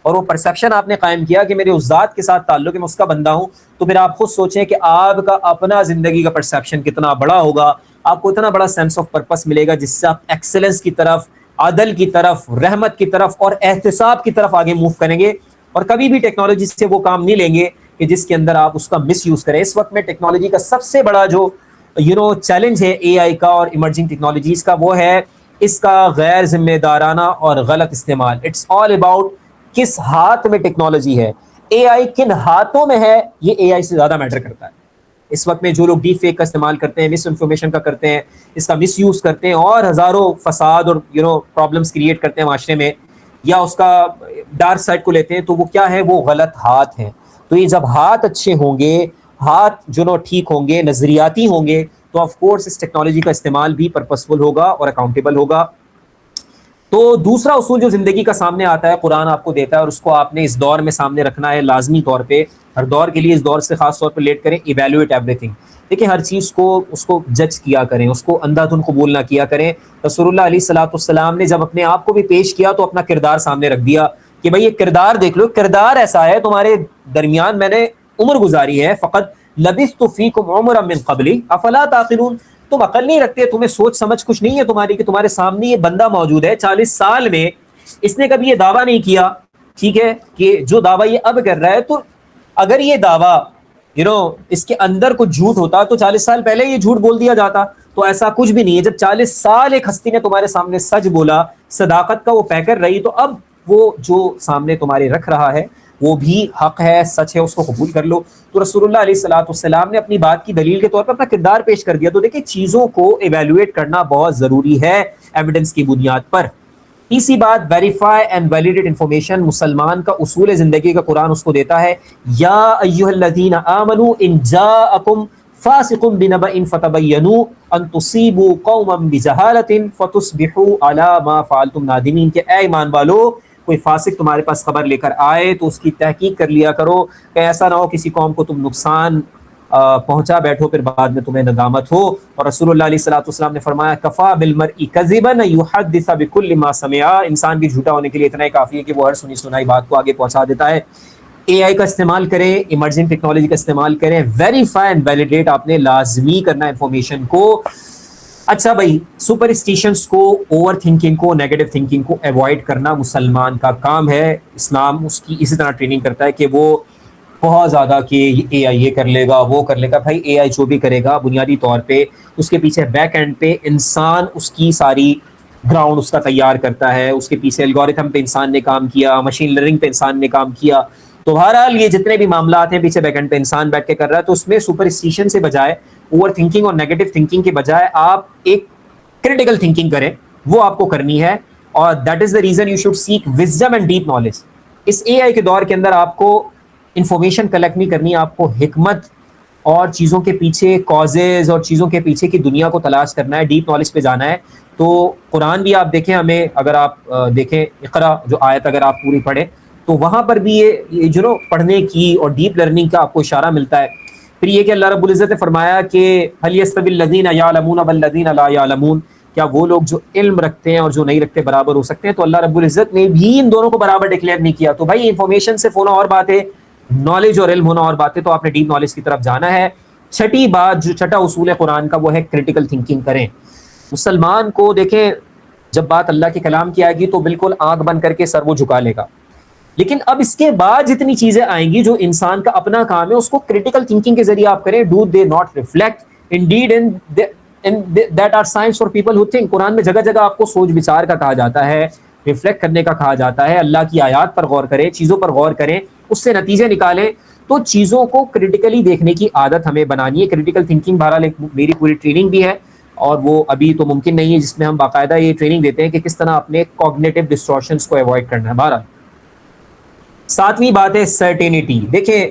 اور وہ پرسیپشن آپ نے قائم کیا کہ میرے اس ذات کے ساتھ تعلق ہے، میں اس کا بندہ ہوں، تو پھر آپ خود سوچیں کہ آپ کا اپنا زندگی کا پرسیپشن کتنا بڑا ہوگا. آپ کو اتنا بڑا سینس آف پرپس ملے گا جس سے آپ ایکسلنس کی طرف، عدل کی طرف، رحمت کی طرف اور احتساب کی طرف آگے موو کریں گے. اور کبھی بھی ٹیکنالوجی سے وہ کام نہیں لیں گے کہ جس کے اندر آپ اس کا مس یوز کریں. اس وقت میں ٹیکنالوجی کا سب سے بڑا جو چیلنج ہے اے آئی کا اور ایمرجنگ ٹیکنالوجیز کا، وہ ہے اس کا غیر ذمہ دارانہ اور غلط استعمال. اٹس آل اباؤٹ کس ہاتھ میں ٹیکنالوجی ہے، اے آئی کن ہاتھوں میں ہے، یہ اے آئی سے زیادہ میٹر کرتا ہے. اس وقت میں جو لوگ ڈیپ فیک کا استعمال کرتے ہیں، مس انفارمیشن کا کرتے ہیں، اس کا مس یوز کرتے ہیں اور ہزاروں فساد اور پرابلمس کریٹ کرتے ہیں معاشرے میں، یا اس کا ڈارک سائڈ کو لیتے ہیں، تو وہ کیا ہے، وہ غلط ہاتھ ہیں. تو یہ جب ہاتھ اچھے ہوں گے، ہاتھ ٹھیک ہوں گے، نظریاتی ہوں گے، تو آف کورس اس ٹیکنالوجی کا استعمال بھی پرپسفل ہوگا اور اکاؤنٹیبل ہوگا. تو دوسرا اصول جو زندگی کا سامنے آتا ہے قرآن آپ کو دیتا ہے، اور اس کو آپ نے اس دور میں سامنے رکھنا ہے لازمی طور پہ، ہر دور کے لیے اس دور سے خاص طور پہ لیٹ کریں. Evaluate every thing. دیکھیں ہر چیز کو اس کو جج کیا کریں، اس کو اندھا دھند قبول نہ کیا کریں. رسول اللہ علیہ الصلوۃ والسلام نے جب اپنے آپ کو بھی پیش کیا تو اپنا کردار سامنے رکھ دیا کہ بھائی یہ کردار دیکھ لو، کردار ایسا ہے، تمہارے درمیان میں نے عمر گزاری ہے. فقط لبثت فیکم عمرا من قبلی افلا تعقلون. تم عقل نہیں رکھتے، تمہیں سوچ سمجھ کچھ نہیں ہے تمہاری، کہ تمہارے سامنے یہ بندہ موجود ہے 40 سال میں اس نے کبھی یہ دعویٰ نہیں کیا، ٹھیک ہے، کہ جو دعویٰ یہ اب کر رہا ہے. تو اگر یہ دعویٰ اس کے اندر کچھ جھوٹ ہوتا تو 40 سال پہلے یہ جھوٹ بول دیا جاتا. تو ایسا کچھ بھی نہیں ہے. جب 40 سال ایک ہستی نے تمہارے سامنے سچ بولا، صداقت کا وہ پیکر رہی، تو اب وہ جو سامنے تمہارے رکھ رہا ہے وہ بھی حق ہے، سچ ہے، اس کو قبول کر لو. تو رسول اللہ علیہ الصلوۃ والسلام نے اپنی بات کی دلیل کے طور پر اپنا کردار پیش کر دیا. تو دیکھیں چیزوں کو ایویلویٹ کرنا بہت ضروری ہے ایویڈنس کی بنیاد پر. تیسری بات، ویریفائی اینڈ ویلیڈیٹ انفارمیشن. مسلمان کا اصول زندگی کا قرآن اس کو دیتا ہے، یا ایھا الذین آمنوا ان جاءکم فاسق بنبأ فتبینوا ان تصیبوا قوما بجہالۃ فتصبحوا علی ما فعلتم نادمین. کہ اے ایمان والو، کوئی فاسق تمہارے پاس خبر لے کر آئے تو اس کی تحقیق کر لیا کرو، کہ ایسا نہ ہو کسی قوم کو تم نقصان پہنچا بیٹھو پھر بعد میں تمہیں ندامت ہو. اور رسول اللہ علیہ الصلوۃ والسلام نے فرمایا، کفا بالمرء کذبا یحدث بکل ما سمع. انسان کی جھوٹا ہونے کے لیے اتنا ہی کافی ہے کہ وہ ہر سنی سنائی بات کو آگے پہنچا دیتا ہے. اے آئی کا استعمال کریں, ایمرجنگ ٹیکنالوجی کا استعمال کریں, ویریفائی اینڈ ویلیڈیٹ آپ نے لازمی کرنا ہے انفارمیشن کو. اچھا بھائی, سپرسٹیشنس کو, اوور تھنکنگ کو, نیگیٹو تھنکنگ کو ایوائڈ کرنا مسلمان کا کام ہے. اسلام اس کی اسی طرح ٹریننگ کرتا ہے کہ وہ بہت زیادہ کہ اے آئی یہ کر لے گا, وہ کر لے گا. بھائی اے آئی جو بھی کرے گا بنیادی طور پہ اس کے پیچھے بیک اینڈ پہ انسان اس کی ساری گراؤنڈ اس کا تیار کرتا ہے, اس کے پیچھے الگوریتھم پہ انسان نے کام کیا, مشین لرننگ پہ انسان نے کام کیا. تو بہرحال یہ جتنے بھی معاملات ہیں پیچھے بیک اینڈ پہ انسان بیٹھ کے کر رہا ہے. تو اس میں سپرسٹیشن سے بجائے, اوور تھنکنگ اور نیگیٹو تھنکنگ کے بجائے آپ ایک کریٹیکل تھنکنگ کریں, وہ آپ کو کرنی ہے. اور that is the reason you should seek wisdom and deep knowledge. اس اے آئی کے دور کے اندر آپ کو انفارمیشن کلیکٹ نہیں کرنی, آپ کو حکمت اور چیزوں کے پیچھے کازز اور چیزوں کے پیچھے کی دنیا کو تلاش کرنا ہے, ڈیپ نالج پہ جانا ہے. تو قرآن بھی آپ دیکھیں, ہمیں اگر آپ دیکھیں اقرا جو آیت اگر آپ پوری پڑھیں تو وہاں پر بھی یہ جو پڑھنے کی اور ڈیپ لرننگ کا آپ کو اشارہ ملتا ہے. پھر یہ کہ اللہ رب العزت نے فرمایا کہ هل يستوي الذين يعلمون والذين لا يعلمون, کیا وہ لوگ جو علم رکھتے ہیں اور جو نہیں رکھتے برابر ہو سکتے ہیں؟ تو اللہ رب العزت نے بھی ان دونوں کو برابر ڈکلیئر نہیں کیا. تو بھائی انفارمیشن صرف ہونا اور بات ہے, نالج اور علم ہونا اور بات ہے. تو آپ نے ڈیپ نالج کی طرف جانا ہے. چھٹی بات, جو چھٹا اصول قرآن کا, وہ ہے کریٹیکل تھنکنگ کریں. مسلمان کو دیکھیں, جب بات اللہ کے کلام کی آئے گی تو بالکل آنکھ بند کر کے سر وہ جھکا لے گا, لیکن اب اس کے بعد جتنی چیزیں آئیں گی جو انسان کا اپنا کام ہے اس کو کریٹیکل تھنکنگ کے ذریعے آپ کریں. Do they not reflect indeed in that are signs for people who think. Quran میں جگہ جگہ آپ کو سوچ بچار کا کہا جاتا ہے, ریفلیکٹ کرنے کا کہا جاتا ہے. اللہ کی آیات پر غور کریں, چیزوں پر غور کریں, اس سے نتیجے نکالیں. تو چیزوں کو کریٹیکلی دیکھنے کی عادت ہمیں بنانی ہے. کریٹیکل تھنکنگ بہرحال میری پوری ٹریننگ بھی ہے, اور وہ ابھی تو ممکن نہیں ہے جس میں ہم باقاعدہ یہ ٹریننگ دیتے ہیں کہ کس طرح اپنے کوگنیٹو ڈسٹورشنز کو ایوائڈ کرنا ہے. بہرحال ساتویں بات ہے سرٹینٹی. دیکھیں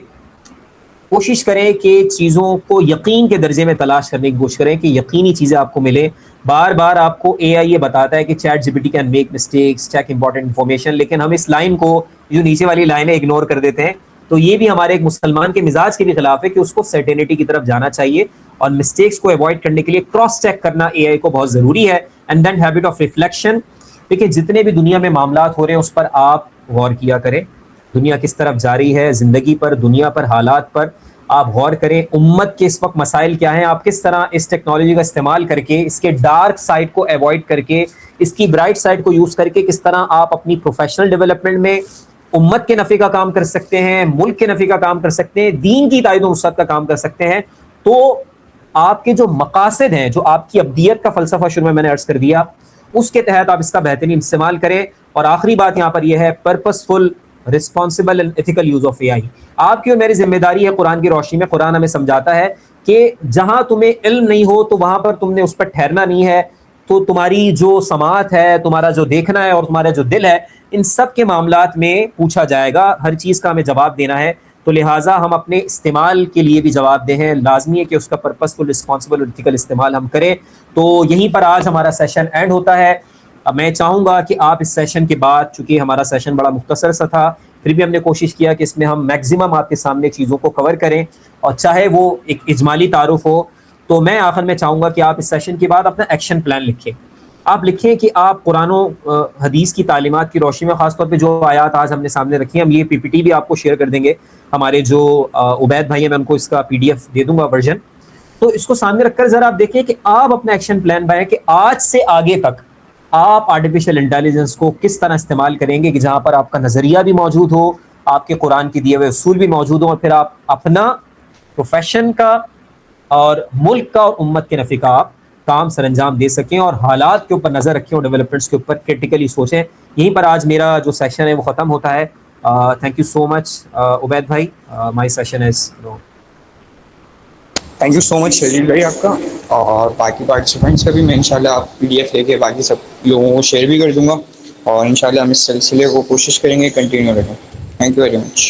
کوشش کریں کہ چیزوں کو یقین کے درجے میں تلاش کرنے کی کوشش کریں کہ یقینی چیزیں آپ کو ملیں. بار بار آپ کو اے آئی یہ بتاتا ہے کہ ChatGPT can make mistakes, check important information, لیکن ہم اس لائن کو, جو نیچے والی لائنیں اگنور کر دیتے ہیں. تو یہ بھی ہمارے ایک مسلمان کے مزاج کے بھی خلاف ہے کہ اس کو سرٹینٹی کی طرف جانا چاہیے, اور مسٹیکس کو ایوائڈ کرنے کے لیے کراس چیک کرنا اے آئی کو بہت ضروری ہے. And then habit of reflection. دیکھیں جتنے بھی دنیا میں معاملات ہو رہے ہیں اس پر آپ غور کیا کریں. دنیا کس طرف جاری ہے, زندگی پر, دنیا پر, حالات پر آپ غور کریں. امت کے اس وقت مسائل کیا ہیں, آپ کس طرح اس ٹیکنالوجی کا استعمال کر کے اس کے ڈارک سائڈ کو ایوائڈ کر کے اس کی برائٹ سائڈ کو یوز کر کے کس طرح آپ اپنی پروفیشنل ڈیولپمنٹ میں امت کے نفع کا کام کر سکتے ہیں, ملک کے نفع کا کام کر سکتے ہیں, دین کی تائید و نصرت کا کام کر سکتے ہیں. تو آپ کے جو مقاصد ہیں, جو آپ کی ابدیت کا فلسفہ شروع میں نے عرض کر دیا, اس کے تحت آپ اس کا بہترین استعمال کریں. اور آخری بات یہاں پر یہ ہے, purposeful responsible and ethical use of A I. آپ کی اور میری ذمہ داری ہے قرآن کی روشنی میں. قرآن ہمیں سمجھاتا ہے کہ جہاں تمہیں علم نہیں ہو تو وہاں پر تم نے اس پر ٹھہرنا نہیں ہے. تو تمہاری جو سماعت ہے, تمہارا جو دیکھنا ہے اور تمہارا جو دل ہے, ان سب کے معاملات میں پوچھا جائے گا. ہر چیز کا ہمیں جواب دینا ہے. تو لہٰذا ہم اپنے استعمال کے لیے بھی جواب دیں ہیں. لازمی ہے کہ اس کا پرپسفل, رسپانسبل اور ایتھیکل استعمال ہم کریں. تو یہیں پر آج ہمارا سیشن اینڈ ہوتا ہے. اب میں چاہوں گا کہ آپ اس سیشن کے بعد, چونکہ ہمارا سیشن بڑا مختصر سا تھا, پھر بھی ہم نے کوشش کیا کہ اس میں ہم میکزیمم آپ کے سامنے چیزوں کو کور کریں, اور چاہے وہ ایک اجمالی تعارف ہو. تو میں آخر میں چاہوں گا کہ آپ اس سیشن کے بعد اپنا ایکشن پلان لکھیں. آپ لکھیں کہ آپ قرآن و حدیث کی تعلیمات کی روشنی میں, خاص طور پہ جو آیات آج ہم نے سامنے رکھی ہیں, ہم یہ پی پی ٹی بھی آپ کو شیئر کر دیں گے. ہمارے جو عبید بھائی ہیں, میں ان کو اس کا پی ڈی ایف دے دوں گا ورژن. تو اس کو سامنے رکھ کر ذرا آپ دیکھیں کہ آپ اپنا ایکشن پلان بنائیں کہ آج سے آگے تک آپ آرٹیفیشیل انٹیلیجنس کو کس طرح استعمال کریں گے کہ جہاں پر آپ کا نظریہ بھی موجود ہو, آپ کے قرآن کے دیے ہوئے اصول بھی موجود ہوں, اور پھر آپ اپنا پروفیشن کا اور ملک کا اور امت کے نفع کا آپ کام سر انجام دے سکیں, اور حالات کے اوپر نظر رکھیں اور ڈیولپمنٹس کے اوپر کرٹیکلی سوچیں. یہیں پر آج میرا جو سیشن ہے وہ ختم ہوتا ہے. Thank you so much Ubaid بھائی. My session is thank you so much Sharif بھائی آپ کا. اور باقی پارٹیسپینٹس کا بھی میں انشاءاللہ آپ پی ڈی ایف لے کے باقی سب لوگوں کو شیئر بھی کر دوں گا, اور انشاءاللہ ہم اس سلسلے کو کوشش کریں گے کنٹینیو رکھیں. Thank you very much.